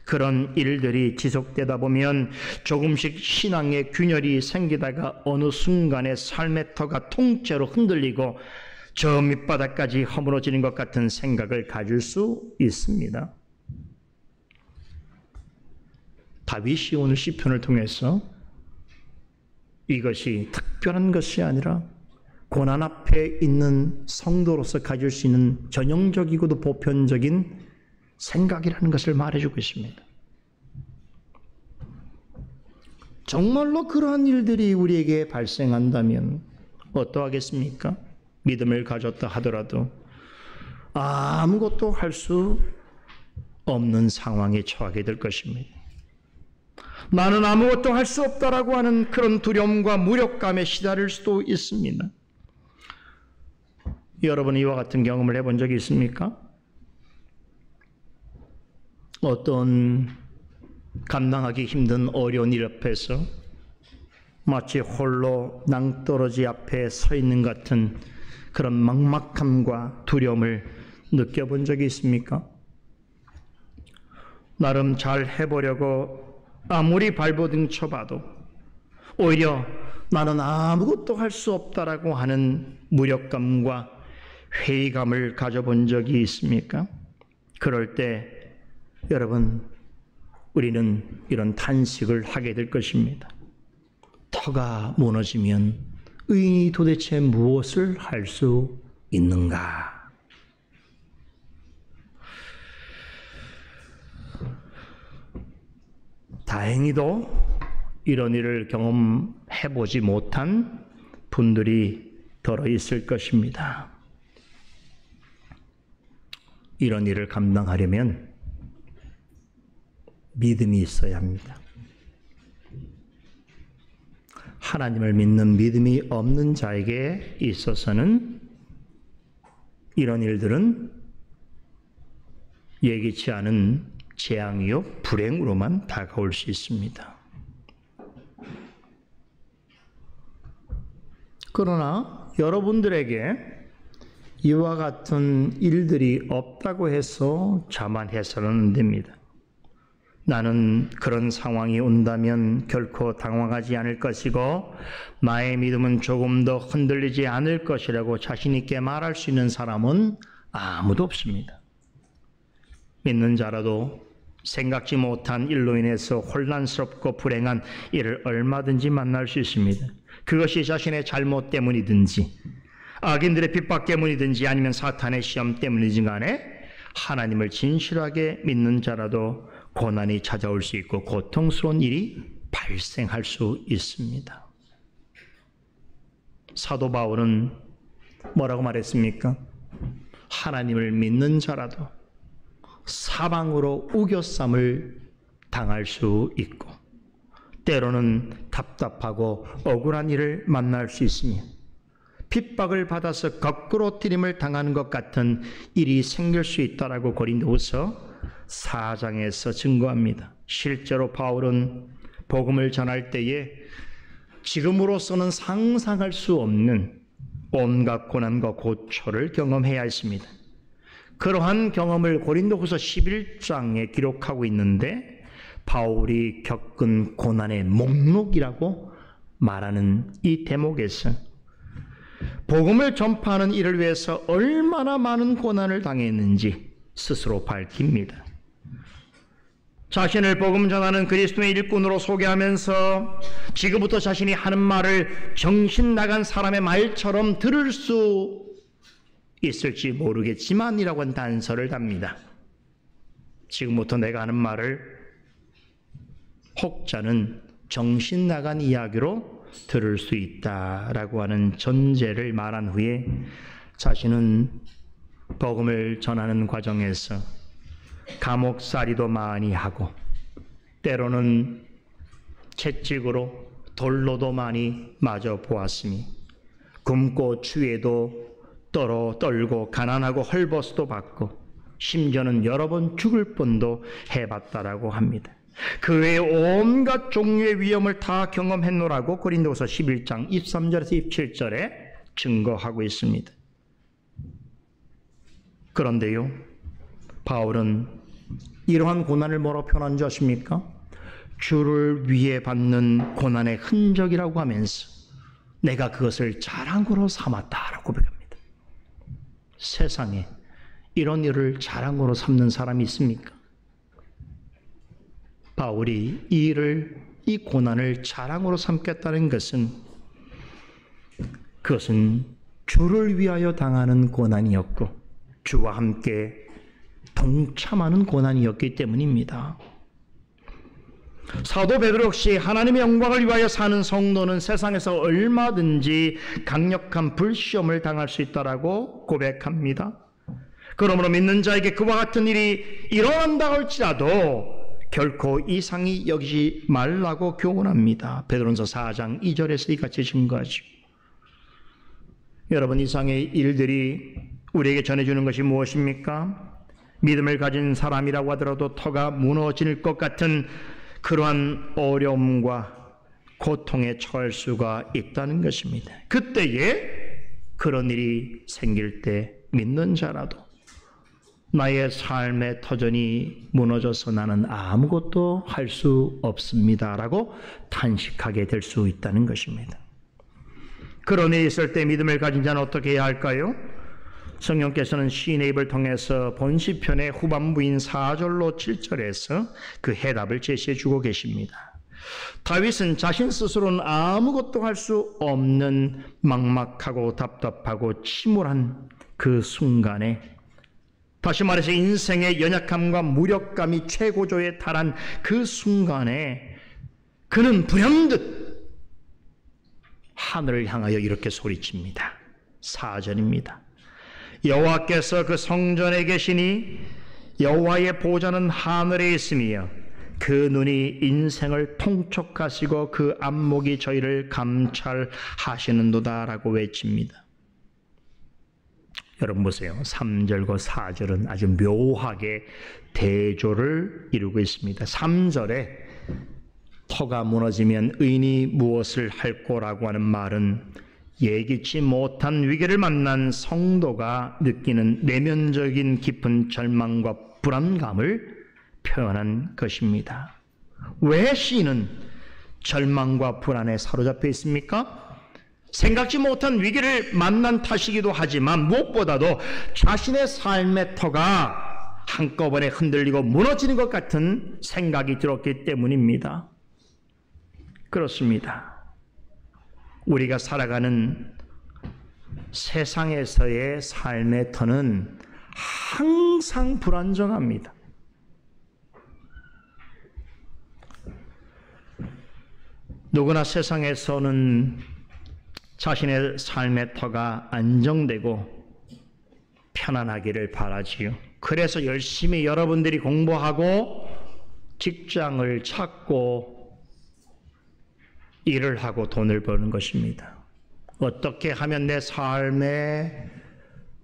그런 일들이 지속되다 보면 조금씩 신앙의 균열이 생기다가 어느 순간에 삶의 터가 통째로 흔들리고 저 밑바닥까지 허물어지는 것 같은 생각을 가질 수 있습니다. 다윗이 오늘 시편을 통해서 이것이 특별한 것이 아니라 고난 앞에 있는 성도로서 가질 수 있는 전형적이고도 보편적인 생각이라는 것을 말해주고 있습니다. 정말로 그러한 일들이 우리에게 발생한다면 어떠하겠습니까? 믿음을 가졌다 하더라도 아무것도 할 수 없는 상황에 처하게 될 것입니다. 나는 아무것도 할 수 없다라고 하는 그런 두려움과 무력감에 시달릴 수도 있습니다. 여러분 이와 같은 경험을 해본 적이 있습니까? 어떤 감당하기 힘든 어려운 일 앞에서 마치 홀로 낭떠러지 앞에 서 있는 같은 그런 막막함과 두려움을 느껴본 적이 있습니까? 나름 잘 해보려고 아무리 발버둥 쳐봐도 오히려 나는 아무것도 할 수 없다라고 하는 무력감과 회의감을 가져본 적이 있습니까? 그럴 때 여러분 우리는 이런 탄식을 하게 될 것입니다. 터가 무너지면 의인이 도대체 무엇을 할 수 있는가? 다행히도 이런 일을 경험해보지 못한 분들이 더러 있을 것입니다. 이런 일을 감당하려면 믿음이 있어야 합니다. 하나님을 믿는 믿음이 없는 자에게 있어서는 이런 일들은 예기치 않은 재앙이요 불행으로만 다가올 수 있습니다. 그러나 여러분들에게 이와 같은 일들이 없다고 해서 자만해서는 안 됩니다. 나는 그런 상황이 온다면 결코 당황하지 않을 것이고 나의 믿음은 조금 더 흔들리지 않을 것이라고 자신 있게 말할 수 있는 사람은 아무도 없습니다. 믿는 자라도 생각지 못한 일로 인해서 혼란스럽고 불행한 일을 얼마든지 만날 수 있습니다. 그것이 자신의 잘못 때문이든지 악인들의 핍박 때문이든지 아니면 사탄의 시험 때문이든지 간에 하나님을 진실하게 믿는 자라도 고난이 찾아올 수 있고 고통스러운 일이 발생할 수 있습니다. 사도 바울은 뭐라고 말했습니까? 하나님을 믿는 자라도 사방으로 우겨쌈을 당할 수 있고 때로는 답답하고 억울한 일을 만날 수 있으며 핍박을 받아서 거꾸로 뛰림을 당하는 것 같은 일이 생길 수 있다라고 고린도후서 4장에서 증거합니다. 실제로 바울은 복음을 전할 때에 지금으로서는 상상할 수 없는 온갖 고난과 고초를 경험해야 했습니다. 그러한 경험을 고린도후서 11장에 기록하고 있는데 바울이 겪은 고난의 목록이라고 말하는 이 대목에서 복음을 전파하는 일을 위해서 얼마나 많은 고난을 당했는지 스스로 밝힙니다. 자신을 복음 전하는 그리스도의 일꾼으로 소개하면서 지금부터 자신이 하는 말을 정신 나간 사람의 말처럼 들을 수 있을지 모르겠지만이라고 한 단서를 답니다. 지금부터 내가 하는 말을 혹자는 정신 나간 이야기로 들을 수 있다라고 하는 전제를 말한 후에 자신은 복음을 전하는 과정에서 감옥살이도 많이 하고 때로는 채찍으로 돌로도 많이 맞아 보았으니 굶고 추위에도 떨고 가난하고 헐벗어도 받고 심지어는 여러 번 죽을 뻔도 해봤다라고 합니다. 그 외에 온갖 종류의 위험을 다 경험했노라고 고린도후서 11장 23절에서 27절에 증거하고 있습니다. 그런데요, 바울은 이러한 고난을 뭐라고 표현한 줄 아십니까? 주를 위해 받는 고난의 흔적이라고 하면서 내가 그것을 자랑으로 삼았다라고 고백합니다. 세상에 이런 일을 자랑으로 삼는 사람이 있습니까? 바울이 이 고난을 자랑으로 삼겠다는 것은 그것은 주를 위하여 당하는 고난이었고 주와 함께 동참하는 고난이었기 때문입니다. 사도 베드로 역시 하나님의 영광을 위하여 사는 성도는 세상에서 얼마든지 강력한 불시험을 당할 수 있다라고 고백합니다. 그러므로 믿는 자에게 그와 같은 일이 일어난다 할지라도 결코 이상히 여기지 말라고 교훈합니다. 베드로전서 4장 2절에서 이같이 증거하죠. 여러분, 이상의 일들이 우리에게 전해주는 것이 무엇입니까? 믿음을 가진 사람이라고 하더라도 터가 무너질 것 같은 그러한 어려움과 고통에 처할 수가 있다는 것입니다. 그때에 그런 일이 생길 때 믿는 자라도 나의 삶의 터전이 무너져서 나는 아무것도 할 수 없습니다라고 탄식하게 될 수 있다는 것입니다. 그런 일이 있을 때 믿음을 가진 자는 어떻게 해야 할까요? 성령께서는 시인의 입을 통해서 본시편의 후반부인 4절로 7절에서 그 해답을 제시해 주고 계십니다. 다윗은 자신 스스로는 아무것도 할 수 없는 막막하고 답답하고 침울한 그 순간에, 다시 말해서 인생의 연약함과 무력감이 최고조에 달한 그 순간에 그는 불현듯 하늘을 향하여 이렇게 소리칩니다. 4절입니다. 여호와께서 그 성전에 계시니 여호와의 보좌는 하늘에 있으며 그 눈이 인생을 통촉하시고 그 안목이 저희를 감찰하시는도다 라고 외칩니다. 여러분 보세요. 3절과 4절은 아주 묘하게 대조를 이루고 있습니다. 3절에 터가 무너지면 의인이 무엇을 할 거라고 하는 말은 예기치 못한 위기를 만난 성도가 느끼는 내면적인 깊은 절망과 불안감을 표현한 것입니다. 왜 시인은 절망과 불안에 사로잡혀 있습니까? 생각지 못한 위기를 만난 탓이기도 하지만 무엇보다도 자신의 삶의 터가 한꺼번에 흔들리고 무너지는 것 같은 생각이 들었기 때문입니다. 그렇습니다. 우리가 살아가는 세상에서의 삶의 터는 항상 불안정합니다. 누구나 세상에서는 자신의 삶의 터가 안정되고 편안하기를 바라지요. 그래서 열심히 여러분들이 공부하고 직장을 찾고 일을 하고 돈을 버는 것입니다. 어떻게 하면 내 삶의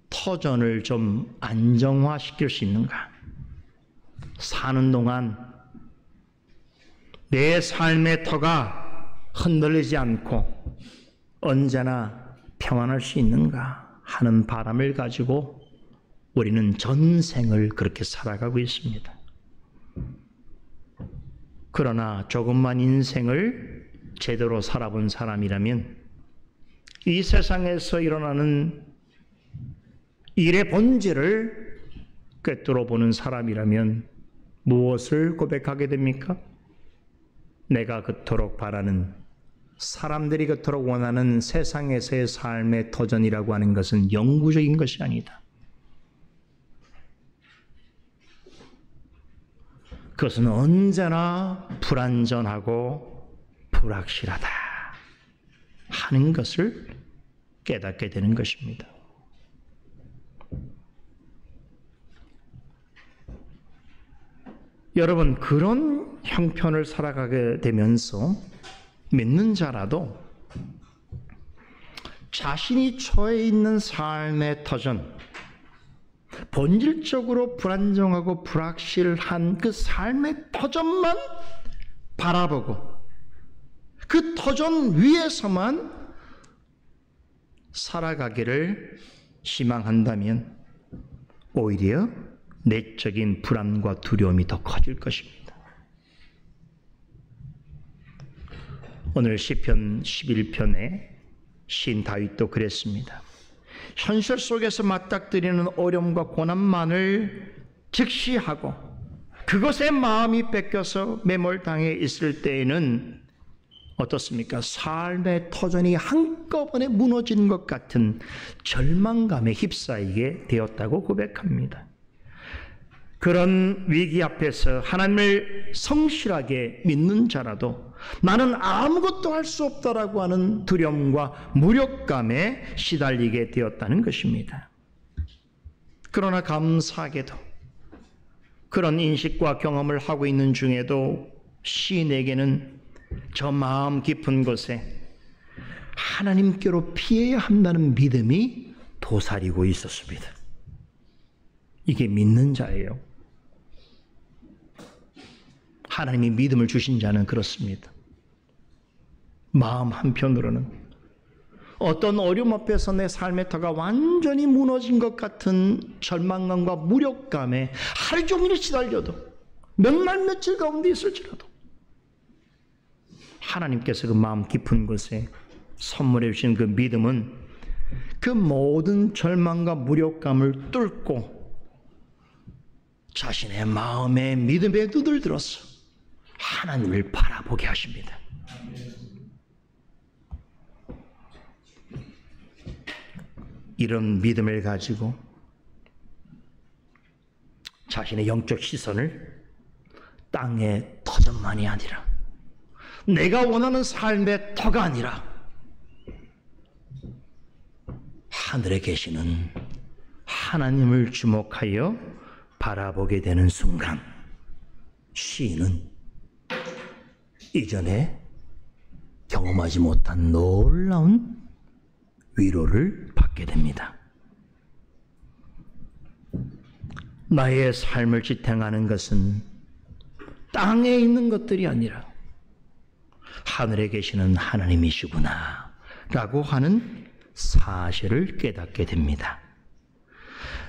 터전을 좀 안정화시킬 수 있는가? 사는 동안 내 삶의 터가 흔들리지 않고 언제나 평안할 수 있는가 하는 바람을 가지고 우리는 전생을 그렇게 살아가고 있습니다. 그러나 조금만 인생을 제대로 살아본 사람이라면 이 세상에서 일어나는 일의 본질을 꿰뚫어 보는 사람이라면 무엇을 고백하게 됩니까? 내가 그토록 바라는, 사람들이 그토록 원하는 세상에서의 삶의 터전이라고 하는 것은 영구적인 것이 아니다. 그것은 언제나 불안전하고 불확실하다 하는 것을 깨닫게 되는 것입니다. 여러분, 그런 형편을 살아가게 되면서 믿는 자라도 자신이 처해 있는 삶의 터전, 본질적으로 불안정하고 불확실한 그 삶의 터전만 바라보고 그 터전 위에서만 살아가기를 희망한다면 오히려 내적인 불안과 두려움이 더 커질 것입니다. 오늘 시편 11편에 시인 다윗도 그랬습니다. 현실 속에서 맞닥뜨리는 어려움과 고난만을 직시하고 그것에 마음이 뺏겨서 매몰당해 있을 때에는 어떻습니까? 삶의 터전이 한꺼번에 무너지는 것 같은 절망감에 휩싸이게 되었다고 고백합니다. 그런 위기 앞에서 하나님을 성실하게 믿는 자라도 나는 아무것도 할 수 없다라고 하는 두려움과 무력감에 시달리게 되었다는 것입니다. 그러나 감사하게도 그런 인식과 경험을 하고 있는 중에도 시인에게는 저 마음 깊은 곳에 하나님께로 피해야 한다는 믿음이 도사리고 있었습니다. 이게 믿는 자예요. 하나님이 믿음을 주신 자는 그렇습니다. 마음 한편으로는 어떤 어려움 앞에서 내 삶의 터가 완전히 무너진 것 같은 절망감과 무력감에 하루 종일 시달려도 몇 날 며칠 가운데 있을지라도 하나님께서 그 마음 깊은 곳에 선물해 주신 그 믿음은 그 모든 절망과 무력감을 뚫고 자신의 마음의 믿음에 눈을 들어서 하나님을 바라보게 하십니다. 이런 믿음을 가지고 자신의 영적 시선을 땅의 터전만이 아니라 내가 원하는 삶의 터가 아니라 하늘에 계시는 하나님을 주목하여 바라보게 되는 순간 시인은 이전에 경험하지 못한 놀라운 위로를 받게 됩니다. 나의 삶을 지탱하는 것은 땅에 있는 것들이 아니라 하늘에 계시는 하나님이시구나 라고 하는 사실을 깨닫게 됩니다.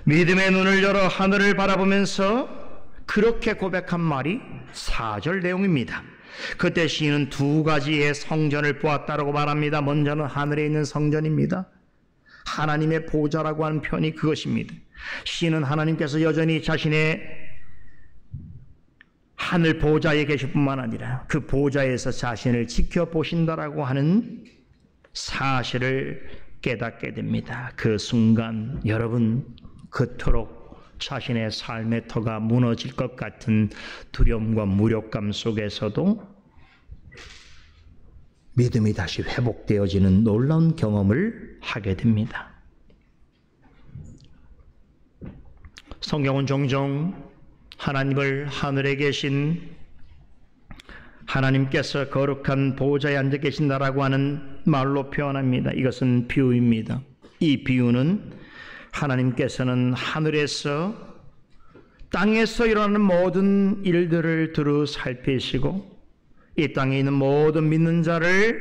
믿음의 눈을 열어 하늘을 바라보면서 그렇게 고백한 말이 4절 내용입니다. 그때 시인은 두 가지의 성전을 보았다라고 말합니다. 먼저는 하늘에 있는 성전입니다. 하나님의 보좌라고 하는 표현이 그것입니다. 시인은 하나님께서 여전히 자신의 하늘 보좌에 계실 뿐만 아니라 그 보좌에서 자신을 지켜보신다라고 하는 사실을 깨닫게 됩니다. 그 순간 여러분, 그토록 자신의 삶의 터가 무너질 것 같은 두려움과 무력감 속에서도 믿음이 다시 회복되어지는 놀라운 경험을 하게 됩니다. 성경은 종종 하나님을 하늘에 계신 하나님께서 거룩한 보좌에 앉아 계신다라고 하는 말로 표현합니다. 이것은 비유입니다. 이 비유는 하나님께서는 하늘에서 땅에서 일어나는 모든 일들을 두루 살피시고 이 땅에 있는 모든 믿는 자를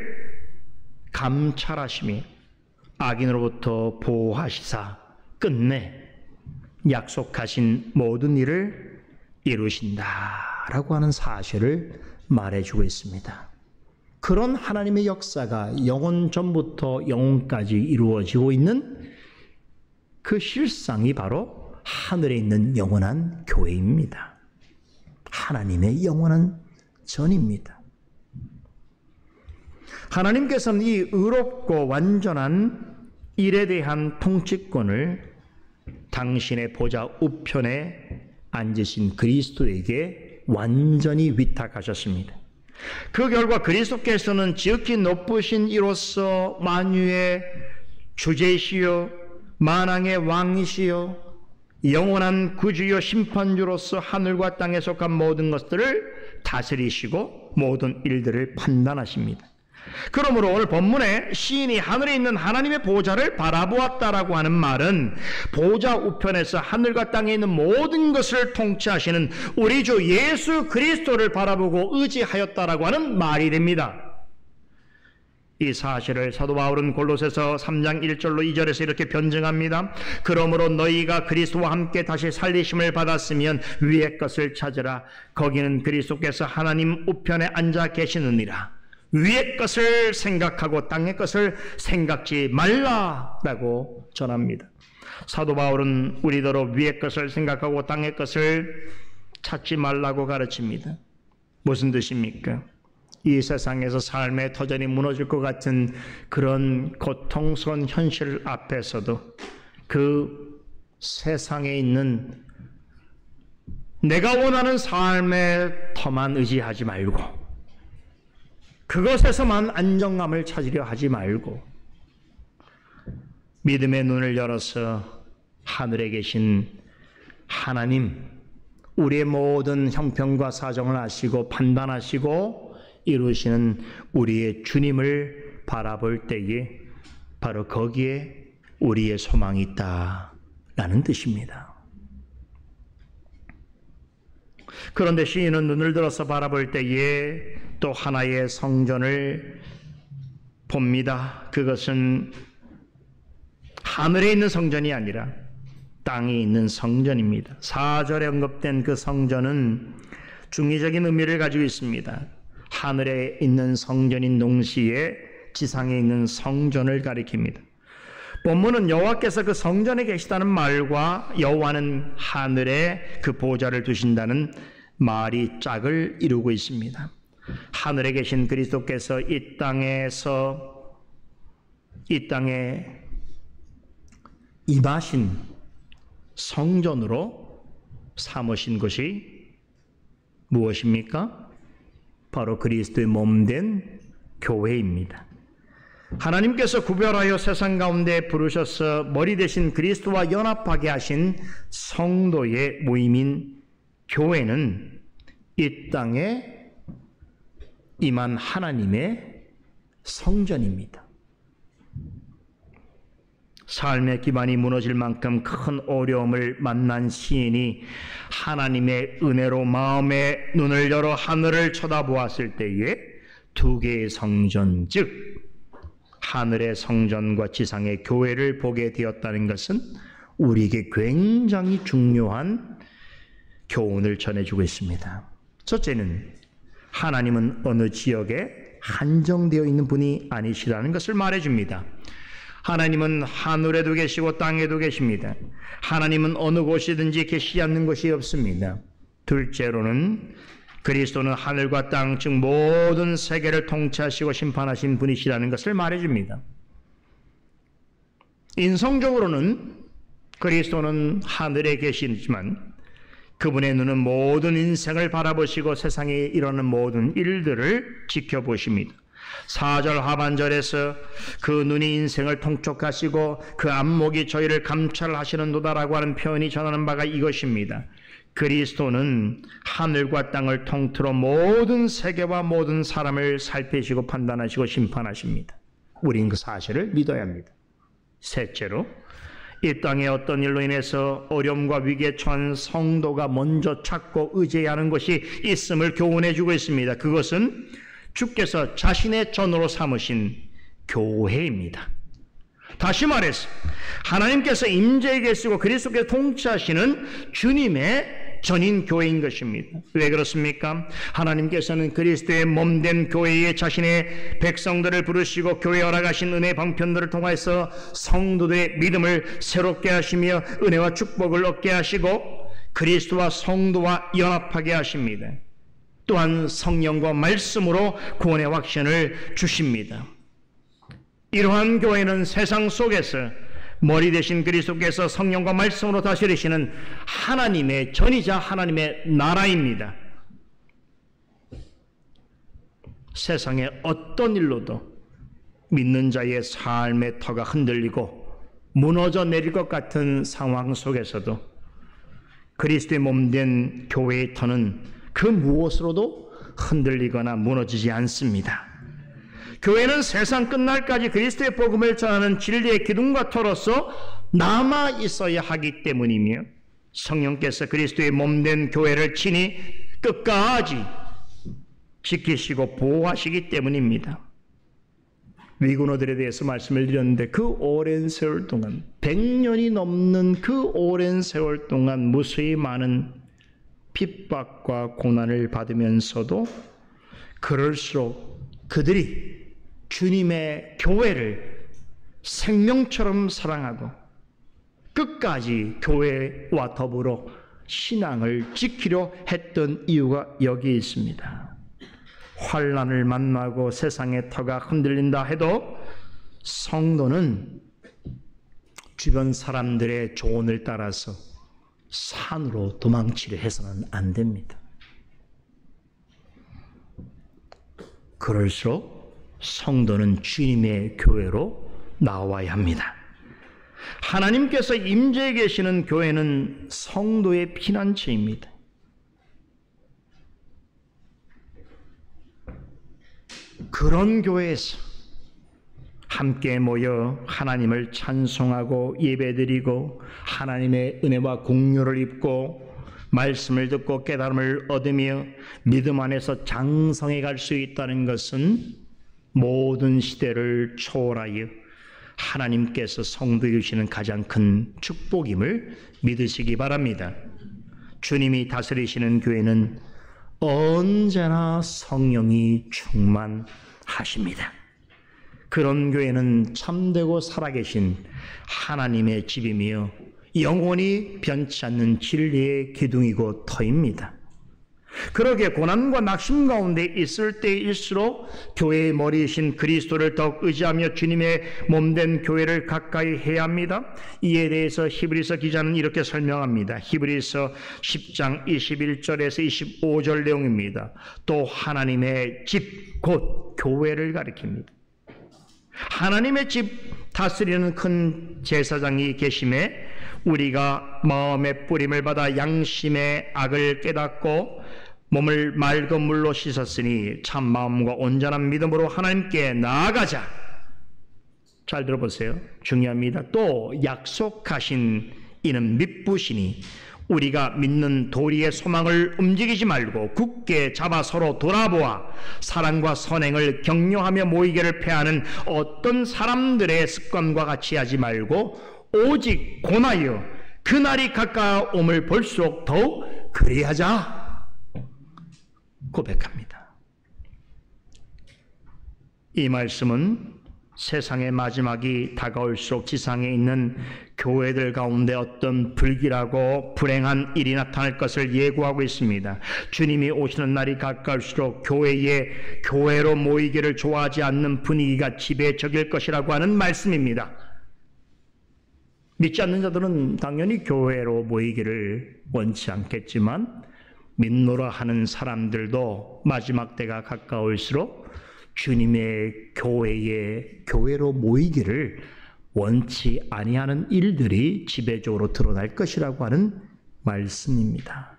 감찰하시며 악인으로부터 보호하시사 끝내 약속하신 모든 일을 이루신다라고 하는 사실을 말해주고 있습니다. 그런 하나님의 역사가 영원 전부터 영원까지 이루어지고 있는 그 실상이 바로 하늘에 있는 영원한 교회입니다. 하나님의 영원한 전입니다. 하나님께서는 이 의롭고 완전한 일에 대한 통치권을 당신의 보좌 우편에 앉으신 그리스도에게 완전히 위탁하셨습니다. 그 결과 그리스도께서는 지극히 높으신 이로서 만유의 주제시요 만왕의 왕이시요 영원한 구주요 심판주로서 하늘과 땅에 속한 모든 것들을 다스리시고 모든 일들을 판단하십니다. 그러므로 오늘 본문에 시인이 하늘에 있는 하나님의 보좌를 바라보았다라고 하는 말은 보좌 우편에서 하늘과 땅에 있는 모든 것을 통치하시는 우리 주 예수 그리스도를 바라보고 의지하였다라고 하는 말이 됩니다. 이 사실을 사도 바울은 골로새서 3장 1절로 2절에서 이렇게 변증합니다. 그러므로 너희가 그리스도와 함께 다시 살리심을 받았으면 위의 것을 찾으라. 거기는 그리스도께서 하나님 우편에 앉아 계시느니라. 위의 것을 생각하고 땅의 것을 생각지 말라라고 전합니다. 사도 바울은 우리더러 위의 것을 생각하고 땅의 것을 찾지 말라고 가르칩니다. 무슨 뜻입니까? 이 세상에서 삶의 터전이 무너질 것 같은 그런 고통스러운 현실 앞에서도 그 세상에 있는 내가 원하는 삶의 터만 의지하지 말고 그것에서만 안정감을 찾으려 하지 말고 믿음의 눈을 열어서 하늘에 계신 하나님, 우리의 모든 형편과 사정을 아시고 판단하시고 이루시는 우리의 주님을 바라볼 때에 바로 거기에 우리의 소망이 있다라는 뜻입니다. 그런데 시인은 눈을 들어서 바라볼 때에 또 하나의 성전을 봅니다. 그것은 하늘에 있는 성전이 아니라 땅에 있는 성전입니다. 4절에 언급된 그 성전은 중의적인 의미를 가지고 있습니다. 하늘에 있는 성전인 동시에 지상에 있는 성전을 가리킵니다. 본문은 여호와께서 그 성전에 계시다는 말과 여호와는 하늘에 그 보좌를 두신다는 말이 짝을 이루고 있습니다. 하늘에 계신 그리스도께서 이 땅에 임하신 성전으로 삼으신 것이 무엇입니까? 바로 그리스도의 몸된 교회입니다. 하나님께서 구별하여 세상 가운데 부르셔서 머리 대신 그리스도와 연합하게 하신 성도의 모임인 교회는 이 땅에 임한 하나님의 성전입니다. 삶의 기반이 무너질 만큼 큰 어려움을 만난 시인이 하나님의 은혜로 마음의 눈을 열어 하늘을 쳐다보았을 때에 두 개의 성전, 즉 하늘의 성전과 지상의 교회를 보게 되었다는 것은 우리에게 굉장히 중요한 교훈을 전해주고 있습니다. 첫째는 하나님은 어느 지역에 한정되어 있는 분이 아니시라는 것을 말해줍니다. 하나님은 하늘에도 계시고 땅에도 계십니다. 하나님은 어느 곳이든지 계시지 않는 곳이 없습니다. 둘째로는 그리스도는 하늘과 땅, 즉 모든 세계를 통치하시고 심판하신 분이시라는 것을 말해줍니다. 인성적으로는 그리스도는 하늘에 계시지만 그분의 눈은 모든 인생을 바라보시고 세상에 일어나는 모든 일들을 지켜보십니다. 4절 하반절에서 그 눈이 인생을 통촉하시고 그 안목이 저희를 감찰하시는도다라고 하는 표현이 전하는 바가 이것입니다. 그리스도는 하늘과 땅을 통틀어 모든 세계와 모든 사람을 살피시고 판단하시고 심판하십니다. 우리는 그 사실을 믿어야 합니다. 셋째로, 이 땅의 어떤 일로 인해서 어려움과 위기에 처한 성도가 먼저 찾고 의지해야 하는 것이 있음을 교훈해 주고 있습니다. 그것은 주께서 자신의 전으로 삼으신 교회입니다. 다시 말해서 하나님께서 임재해 계시고 그리스도께서 통치하시는 주님의 전인 교회인 것입니다. 왜 그렇습니까? 하나님께서는 그리스도의 몸된 교회에 자신의 백성들을 부르시고 교회에 허락하신 은혜 방편들을 통해서 성도들의 믿음을 새롭게 하시며 은혜와 축복을 얻게 하시고 그리스도와 성도와 연합하게 하십니다. 또한 성령과 말씀으로 구원의 확신을 주십니다. 이러한 교회는 세상 속에서 머리 대신 그리스도께서 성령과 말씀으로 다스리시는 하나님의 전이자 하나님의 나라입니다. 세상의 어떤 일로도 믿는 자의 삶의 터가 흔들리고 무너져 내릴 것 같은 상황 속에서도 그리스도의 몸된 교회의 터는 그 무엇으로도 흔들리거나 무너지지 않습니다. 교회는 세상 끝날까지 그리스도의 복음을 전하는 진리의 기둥과 터로서 남아 있어야 하기 때문이며 성령께서 그리스도의 몸된 교회를 친히 끝까지 지키시고 보호하시기 때문입니다. 위군어들에 대해서 말씀을 드렸는데 그 오랜 세월 동안 100년이 넘는 그 오랜 세월 동안 무수히 많은 핍박과 고난을 받으면서도 그럴수록 그들이 주님의 교회를 생명처럼 사랑하고 끝까지 교회와 더불어 신앙을 지키려 했던 이유가 여기에 있습니다. 환난을 만나고 세상의 터가 흔들린다 해도 성도는 주변 사람들의 조언을 따라서 산으로 도망치려 해서는 안 됩니다. 그럴수록 성도는 주님의 교회로 나와야 합니다. 하나님께서 임재해 계시는 교회는 성도의 피난처입니다. 그런 교회에서 함께 모여 하나님을 찬송하고 예배드리고 하나님의 은혜와 공유를 입고 말씀을 듣고 깨달음을 얻으며 믿음 안에서 장성해 갈 수 있다는 것은 모든 시대를 초월하여 하나님께서 성도에 주시는 가장 큰 축복임을 믿으시기 바랍니다. 주님이 다스리시는 교회는 언제나 성령이 충만하십니다. 그런 교회는 참되고 살아계신 하나님의 집이며 영원히 변치 않는 진리의 기둥이고 터입니다. 그러게 고난과 낙심 가운데 있을 때일수록 교회의 머리이신 그리스도를 더욱 의지하며 주님의 몸된 교회를 가까이 해야 합니다. 이에 대해서 히브리서 기자는 이렇게 설명합니다. 히브리서 10장 21절에서 25절 내용입니다. 또 하나님의 집 곧 교회를 가리킵니다. 하나님의 집 다스리는 큰 제사장이 계심에 우리가 마음의 뿌림을 받아 양심의 악을 깨닫고 몸을 맑은 물로 씻었으니 참 마음과 온전한 믿음으로 하나님께 나아가자. 잘 들어보세요. 중요합니다. 또 약속하신 이는 미쁘시니 우리가 믿는 도리의 소망을 움직이지 말고 굳게 잡아 서로 돌아보아 사랑과 선행을 격려하며 모이기를 패하는 어떤 사람들의 습관과 같이 하지 말고 오직 권하여 그날이 가까움을 볼수록 더욱 그리하자 고백합니다. 이 말씀은 세상의 마지막이 다가올수록 지상에 있는 교회들 가운데 어떤 불길하고 불행한 일이 나타날 것을 예고하고 있습니다. 주님이 오시는 날이 가까울수록 교회로 모이기를 좋아하지 않는 분위기가 지배적일 것이라고 하는 말씀입니다. 믿지 않는 자들은 당연히 교회로 모이기를 원치 않겠지만 믿노라 하는 사람들도 마지막 때가 가까울수록 주님의 교회로 모이기를 원치 아니하는 일들이 지배적으로 드러날 것이라고 하는 말씀입니다.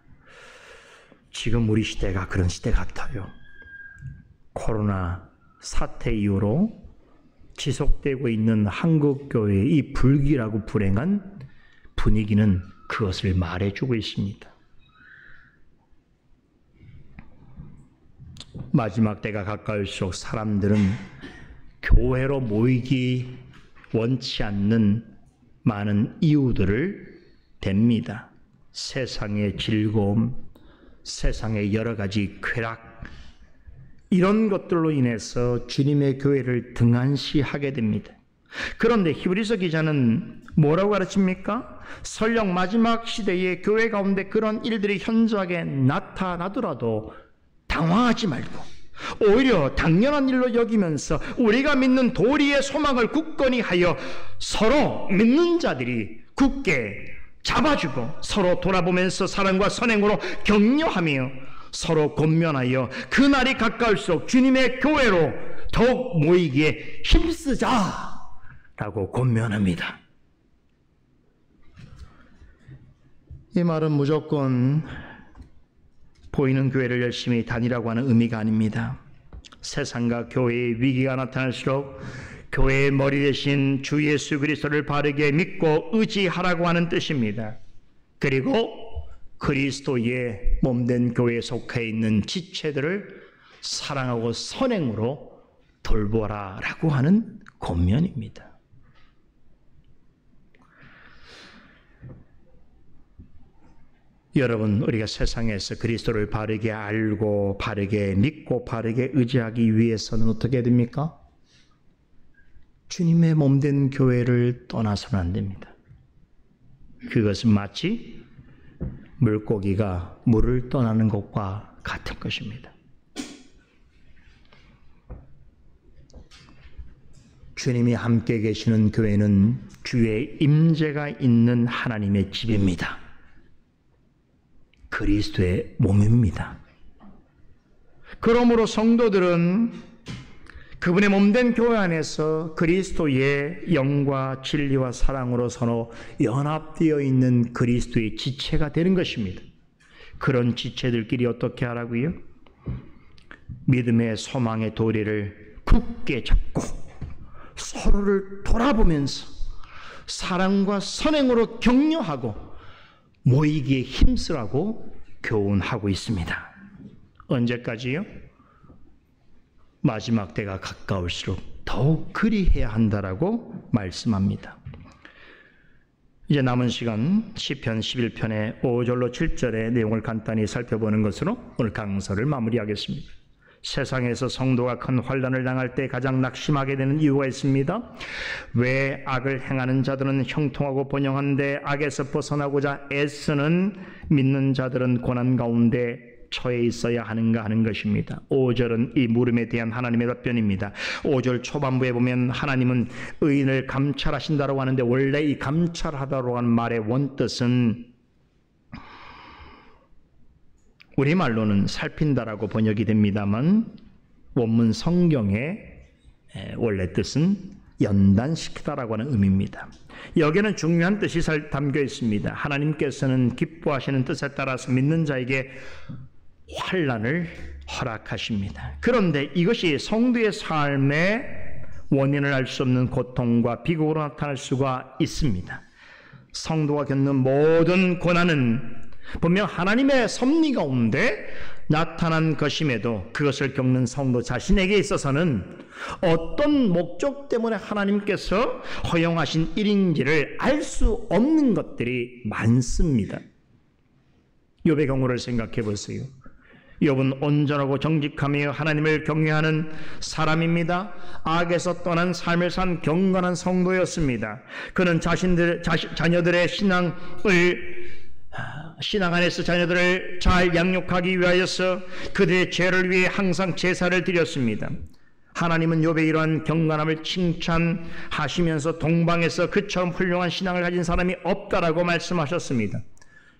지금 우리 시대가 그런 시대 같아요. 코로나 사태 이후로 지속되고 있는 한국교회의 이 불길하고 불행한 분위기는 그것을 말해주고 있습니다. 마지막 때가 가까울수록 사람들은 교회로 모이기 원치 않는 많은 이유들을 댑니다. 세상의 즐거움, 세상의 여러 가지 쾌락, 이런 것들로 인해서 주님의 교회를 등한시하게 됩니다. 그런데 히브리서 기자는 뭐라고 가르칩니까? 설령 마지막 시대에 교회 가운데 그런 일들이 현저하게 나타나더라도 당황하지 말고 오히려 당연한 일로 여기면서 우리가 믿는 도리의 소망을 굳건히 하여 서로 믿는 자들이 굳게 잡아주고 서로 돌아보면서 사랑과 선행으로 격려하며 서로 권면하여 그날이 가까울수록 주님의 교회로 더욱 모이기에 힘쓰자라고 권면합니다. 이 말은 무조건 보이는 교회를 열심히 다니라고 하는 의미가 아닙니다. 세상과 교회의 위기가 나타날수록 교회의 머리 대신 주 예수 그리스도를 바르게 믿고 의지하라고 하는 뜻입니다. 그리고 그리스도의 몸된 교회에 속해 있는 지체들을 사랑하고 선행으로 돌보라라고 하는 권면입니다. 여러분, 우리가 세상에서 그리스도를 바르게 알고 바르게 믿고 바르게 의지하기 위해서는 어떻게 됩니까? 주님의 몸된 교회를 떠나서는 안 됩니다. 그것은 마치 물고기가 물을 떠나는 것과 같은 것입니다. 주님이 함께 계시는 교회는 주의 임재가 있는 하나님의 집입니다. 그리스도의 몸입니다. 그러므로 성도들은 그분의 몸된 교회 안에서 그리스도의 영과 진리와 사랑으로 서로 연합되어 있는 그리스도의 지체가 되는 것입니다. 그런 지체들끼리 어떻게 하라고요? 믿음의 소망의 도리를 굳게 잡고 서로를 돌아보면서 사랑과 선행으로 격려하고 모이기에 힘쓰라고 교훈하고 있습니다. 언제까지요? 마지막 때가 가까울수록 더욱 그리해야 한다라고 말씀합니다. 이제 남은 시간 시편 11편의 5절로 7절의 내용을 간단히 살펴보는 것으로 오늘 강서를 마무리하겠습니다. 세상에서 성도가 큰 환난을 당할 때 가장 낙심하게 되는 이유가 있습니다. 왜 악을 행하는 자들은 형통하고 번영한데 악에서 벗어나고자 애쓰는 믿는 자들은 고난 가운데 처해 있어야 하는가 하는 것입니다. 5절은 이 물음에 대한 하나님의 답변입니다. 5절 초반부에 보면 하나님은 의인을 감찰하신다고 하는데 원래 이 감찰하다라고 하는 말의 원뜻은 우리말로는 살핀다라고 번역이 됩니다만 원문 성경의 원래 뜻은 연단시키다라고 하는 의미입니다. 여기에는 중요한 뜻이 담겨 있습니다. 하나님께서는 기뻐하시는 뜻에 따라서 믿는 자에게 환난을 허락하십니다. 그런데 이것이 성도의 삶의 원인을 알 수 없는 고통과 비극으로 나타날 수가 있습니다. 성도가 겪는 모든 고난은 분명 하나님의 섭리 가운데 나타난 것임에도 그것을 겪는 성도 자신에게 있어서는 어떤 목적 때문에 하나님께서 허용하신 일인지를 알 수 없는 것들이 많습니다. 욥의 경우를 생각해 보세요. 욥은 온전하고 정직하며 하나님을 경외하는 사람입니다. 악에서 떠난 삶을 산 경건한 성도였습니다. 그는 자녀들의 신앙 안에서 자녀들을 잘 양육하기 위하여서 그들의 죄를 위해 항상 제사를 드렸습니다. 하나님은 욥의 이러한 경건함을 칭찬하시면서 동방에서 그처럼 훌륭한 신앙을 가진 사람이 없다라고 말씀하셨습니다.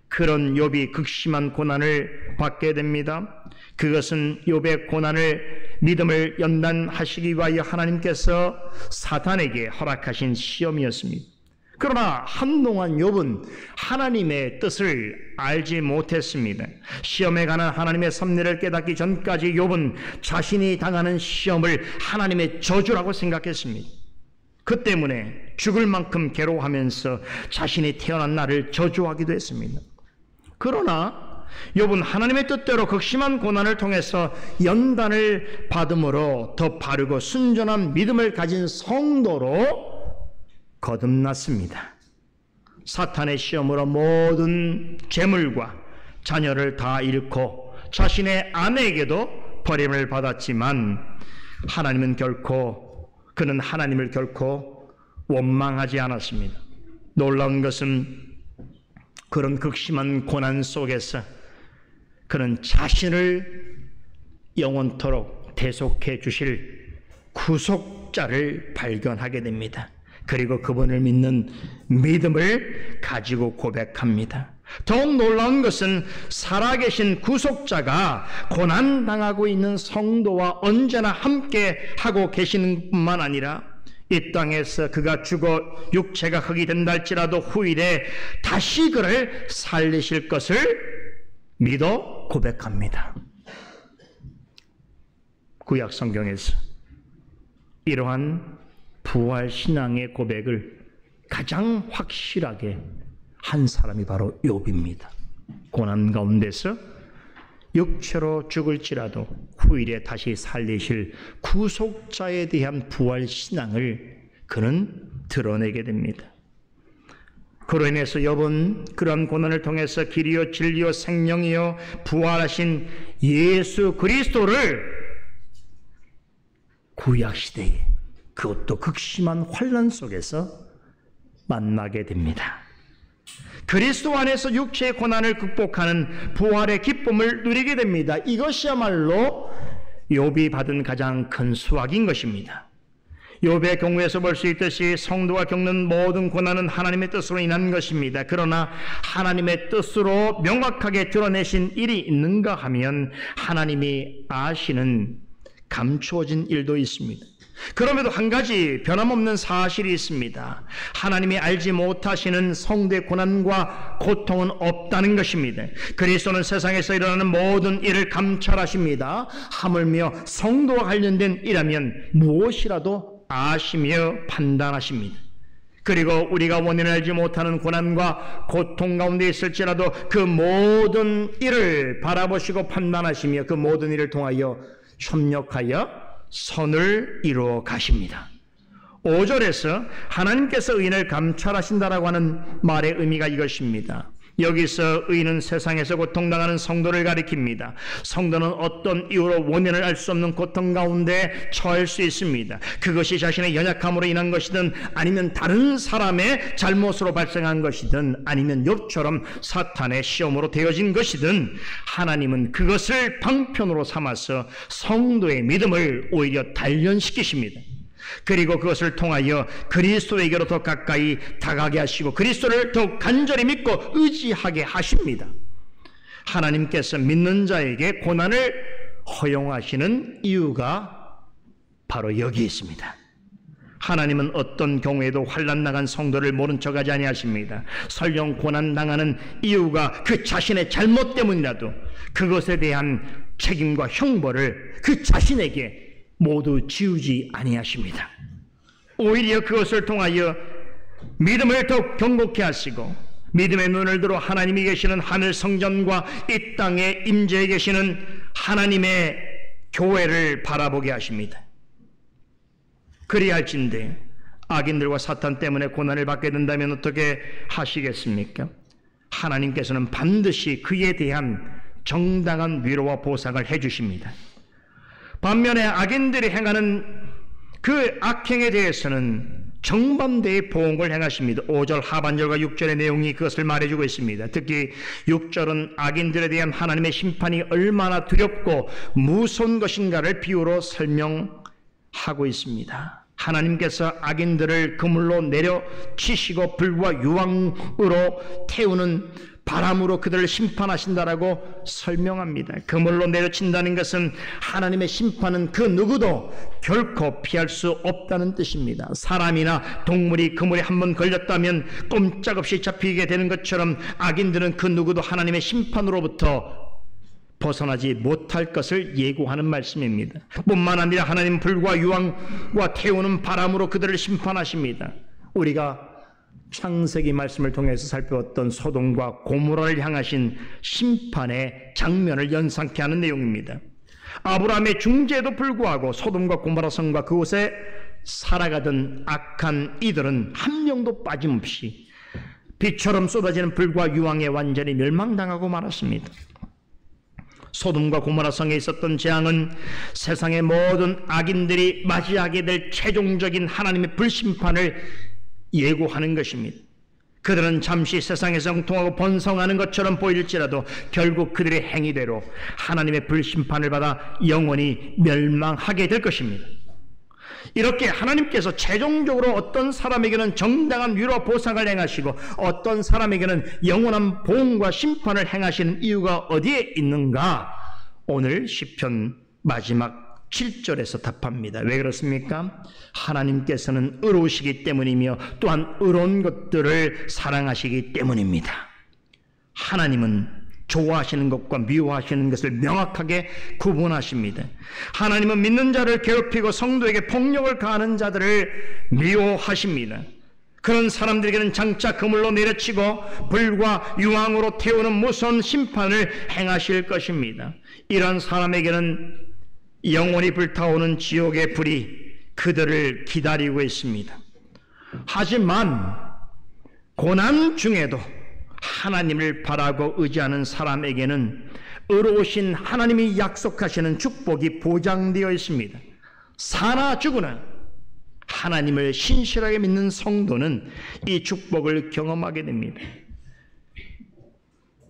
그런 욥이 극심한 고난을 받게 됩니다. 그것은 욥의 고난을 믿음을 연단하시기 위하여 하나님께서 사탄에게 허락하신 시험이었습니다. 그러나 한동안 욥은 하나님의 뜻을 알지 못했습니다. 시험에 관한 하나님의 섭리를 깨닫기 전까지 욥은 자신이 당하는 시험을 하나님의 저주라고 생각했습니다. 그 때문에 죽을 만큼 괴로워하면서 자신이 태어난 날을 저주하기도 했습니다. 그러나 욥은 하나님의 뜻대로 극심한 고난을 통해서 연단을 받음으로 더 바르고 순전한 믿음을 가진 성도로 거듭났습니다. 사탄의 시험으로 모든 재물과 자녀를 다 잃고 자신의 아내에게도 버림을 받았지만 그는 하나님을 결코 원망하지 않았습니다. 놀라운 것은 그런 극심한 고난 속에서 그는 자신을 영원토록 대속해 주실 구속자를 발견하게 됩니다. 그리고 그분을 믿는 믿음을 가지고 고백합니다. 더욱 놀라운 것은 살아계신 구속자가 고난당하고 있는 성도와 언제나 함께 하고 계시는 뿐만 아니라 이 땅에서 그가 죽어 육체가 흙이 된다 할지라도 후일에 다시 그를 살리실 것을 믿어 고백합니다. 구약 성경에서 이러한 부활 신앙의 고백을 가장 확실하게 한 사람이 바로 욥입니다. 고난 가운데서 육체로 죽을지라도 후일에 다시 살리실 구속자에 대한 부활 신앙을 그는 드러내게 됩니다. 그로 인해서 욥은 그런 고난을 통해서 길이요 진리요 생명이요 부활하신 예수 그리스도를 구약시대에 그것도 극심한 환난 속에서 만나게 됩니다. 그리스도 안에서 육체의 고난을 극복하는 부활의 기쁨을 누리게 됩니다. 이것이야말로 욥이 받은 가장 큰 수확인 것입니다. 욥의 경우에서 볼 수 있듯이 성도가 겪는 모든 고난은 하나님의 뜻으로 인한 것입니다. 그러나 하나님의 뜻으로 명확하게 드러내신 일이 있는가 하면 하나님이 아시는 감추어진 일도 있습니다. 그럼에도 한 가지 변함없는 사실이 있습니다. 하나님이 알지 못하시는 성도의 고난과 고통은 없다는 것입니다. 그리스도는 세상에서 일어나는 모든 일을 감찰하십니다. 하물며 성도와 관련된 일하면 무엇이라도 아시며 판단하십니다. 그리고 우리가 원인을 알지 못하는 고난과 고통 가운데 있을지라도 그 모든 일을 바라보시고 판단하시며 그 모든 일을 통하여 협력하여 선을 이루어 가십니다. 5절에서 하나님께서 의인을 감찰하신다라고 하는 말의 의미가 이것입니다. 여기서 의인은 세상에서 고통당하는 성도를 가리킵니다. 성도는 어떤 이유로 원인을 알 수 없는 고통 가운데 처할 수 있습니다. 그것이 자신의 연약함으로 인한 것이든 아니면 다른 사람의 잘못으로 발생한 것이든 아니면 욥처럼 사탄의 시험으로 되어진 것이든 하나님은 그것을 방편으로 삼아서 성도의 믿음을 오히려 단련시키십니다. 그리고 그것을 통하여 그리스도에게로 더 가까이 다가게 하시고 그리스도를 더욱 간절히 믿고 의지하게 하십니다. 하나님께서 믿는 자에게 고난을 허용하시는 이유가 바로 여기 있습니다. 하나님은 어떤 경우에도 환난 나간 성도를 모른 척하지 아니하십니다. 설령 고난 당하는 이유가 그 자신의 잘못 때문이라도 그것에 대한 책임과 형벌을 그 자신에게 모두 지우지 아니하십니다. 오히려 그것을 통하여 믿음을 더욱 견고케 하시고 믿음의 눈을 들어 하나님이 계시는 하늘 성전과 이 땅에 임재해 계시는 하나님의 교회를 바라보게 하십니다. 그리할진대 악인들과 사탄 때문에 고난을 받게 된다면 어떻게 하시겠습니까? 하나님께서는 반드시 그에 대한 정당한 위로와 보상을 해주십니다. 반면에 악인들이 행하는 그 악행에 대해서는 정반대의 보응을 행하십니다. 5절 하반절과 6절의 내용이 그것을 말해주고 있습니다. 특히 6절은 악인들에 대한 하나님의 심판이 얼마나 두렵고 무서운 것인가를 비유로 설명하고 있습니다. 하나님께서 악인들을 그물로 내려치시고 불과 유황으로 태우는 바람으로 그들을 심판하신다라고 설명합니다. 그물로 내려친다는 것은 하나님의 심판은 그 누구도 결코 피할 수 없다는 뜻입니다. 사람이나 동물이 그물에 한번 걸렸다면 꼼짝없이 잡히게 되는 것처럼 악인들은 그 누구도 하나님의 심판으로부터 벗어나지 못할 것을 예고하는 말씀입니다. 뿐만 아니라 하나님 불과 유황과 태우는 바람으로 그들을 심판하십니다. 우리가 창세기 말씀을 통해서 살펴봤던 소돔과 고모라를 향하신 심판의 장면을 연상케 하는 내용입니다. 아브라함의 중재에도 불구하고 소돔과 고모라 성과 그곳에 살아가던 악한 이들은 한 명도 빠짐없이 비처럼 쏟아지는 불과 유황에 완전히 멸망당하고 말았습니다. 소돔과 고모라 성에 있었던 재앙은 세상의 모든 악인들이 맞이하게 될 최종적인 하나님의 불심판을 예고하는 것입니다. 그들은 잠시 세상에서 형통하고 번성하는 것처럼 보일지라도 결국 그들의 행위대로 하나님의 불심판을 받아 영원히 멸망하게 될 것입니다. 이렇게 하나님께서 최종적으로 어떤 사람에게는 정당한 위로와 보상을 행하시고 어떤 사람에게는 영원한 보응과 심판을 행하시는 이유가 어디에 있는가? 오늘 시편 마지막 7절에서 답합니다. 왜 그렇습니까? 하나님께서는 의로우시기 때문이며 또한 의로운 것들을 사랑하시기 때문입니다. 하나님은 좋아하시는 것과 미워하시는 것을 명확하게 구분하십니다. 하나님은 믿는 자를 괴롭히고 성도에게 폭력을 가하는 자들을 미워하십니다. 그런 사람들에게는 장차 그물로 내려치고 불과 유황으로 태우는 무서운 심판을 행하실 것입니다. 이런 사람에게는 영원히 불타오는 지옥의 불이 그들을 기다리고 있습니다. 하지만 고난 중에도 하나님을 바라고 의지하는 사람에게는 의로우신 하나님이 약속하시는 축복이 보장되어 있습니다. 사나 죽으나 하나님을 신실하게 믿는 성도는 이 축복을 경험하게 됩니다.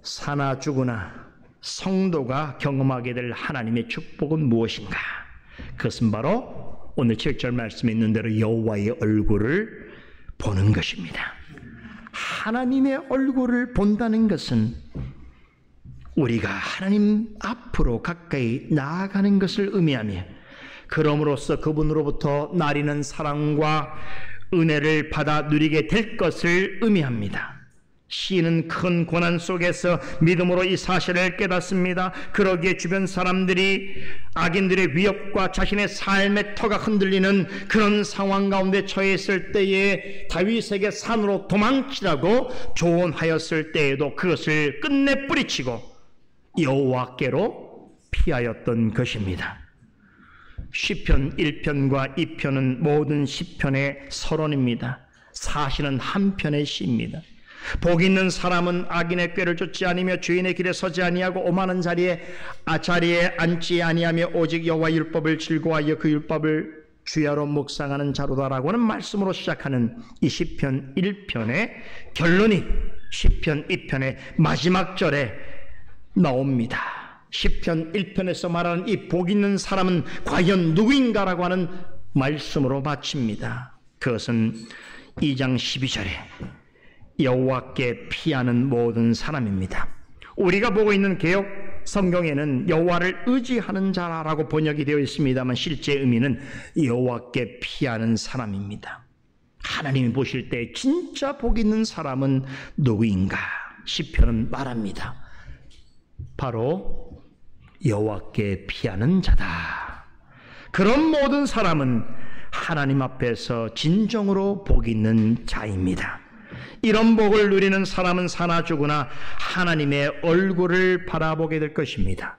사나 죽으나 성도가 경험하게 될 하나님의 축복은 무엇인가? 그것은 바로 오늘 7절 말씀에 있는 대로 여호와의 얼굴을 보는 것입니다. 하나님의 얼굴을 본다는 것은 우리가 하나님 앞으로 가까이 나아가는 것을 의미하며 그럼으로써 그분으로부터 나리는 사랑과 은혜를 받아 누리게 될 것을 의미합니다. 시인은 큰 고난 속에서 믿음으로 이 사실을 깨닫습니다. 그러기에 주변 사람들이 악인들의 위협과 자신의 삶의 터가 흔들리는 그런 상황 가운데 처해 있을 때에 다윗에게 산으로 도망치라고 조언하였을 때에도 그것을 끝내 뿌리치고 여호와께로 피하였던 것입니다. 시편 1편과 2편은 모든 시편의 서론입니다. 사실은 한 편의 시입니다. 복 있는 사람은 악인의 꾀를 쫓지 아니며 주인의 길에 서지 아니하고 오만한 자리에 앉지 아니하며 오직 여호와의 율법을 즐거워하여 그 율법을 주야로 묵상하는 자로다라고 하는 말씀으로 시작하는 이 시편 1편의 결론이 시편 2편의 마지막 절에 나옵니다. 시편 1편에서 말하는 이 복 있는 사람은 과연 누구인가라고 하는 말씀으로 마칩니다. 그것은 2장 12절에 여호와께 피하는 모든 사람입니다. 우리가 보고 있는 개역 성경에는 여호와를 의지하는 자라고 번역이 되어 있습니다만 실제 의미는 여호와께 피하는 사람입니다. 하나님이 보실 때 진짜 복 있는 사람은 누구인가? 시편은 말합니다. 바로 여호와께 피하는 자다. 그런 모든 사람은 하나님 앞에서 진정으로 복 있는 자입니다. 이런 복을 누리는 사람은 사나 죽으나 하나님의 얼굴을 바라보게 될 것입니다.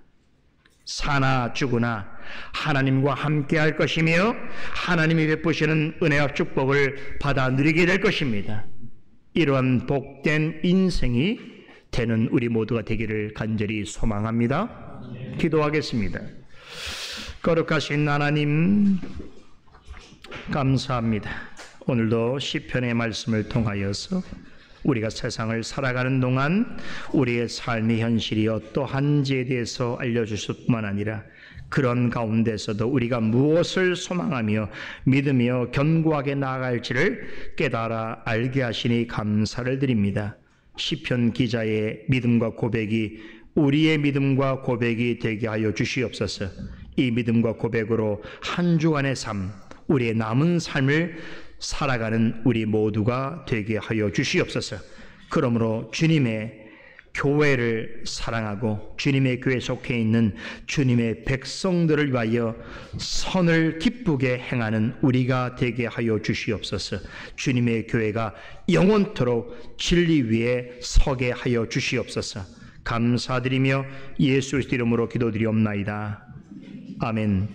사나 죽으나 하나님과 함께 할 것이며 하나님이 베푸시는 은혜와 축복을 받아 누리게 될 것입니다. 이러한 복된 인생이 되는 우리 모두가 되기를 간절히 소망합니다. 기도하겠습니다. 거룩하신 하나님, 감사합니다. 오늘도 시편의 말씀을 통하여서 우리가 세상을 살아가는 동안 우리의 삶의 현실이 어떠한지에 대해서 알려주실 뿐만 아니라 그런 가운데서도 우리가 무엇을 소망하며 믿으며 견고하게 나아갈지를 깨달아 알게 하시니 감사를 드립니다. 시편 기자의 믿음과 고백이 우리의 믿음과 고백이 되게 하여 주시옵소서. 이 믿음과 고백으로 한 주간의 삶, 우리의 남은 삶을 살아가는 우리 모두가 되게 하여 주시옵소서. 그러므로 주님의 교회를 사랑하고 주님의 교회에 속해 있는 주님의 백성들을 위하여 선을 기쁘게 행하는 우리가 되게 하여 주시옵소서. 주님의 교회가 영원토록 진리 위에 서게 하여 주시옵소서. 감사드리며 예수 그리스도 이름으로 기도드리옵나이다. 아멘.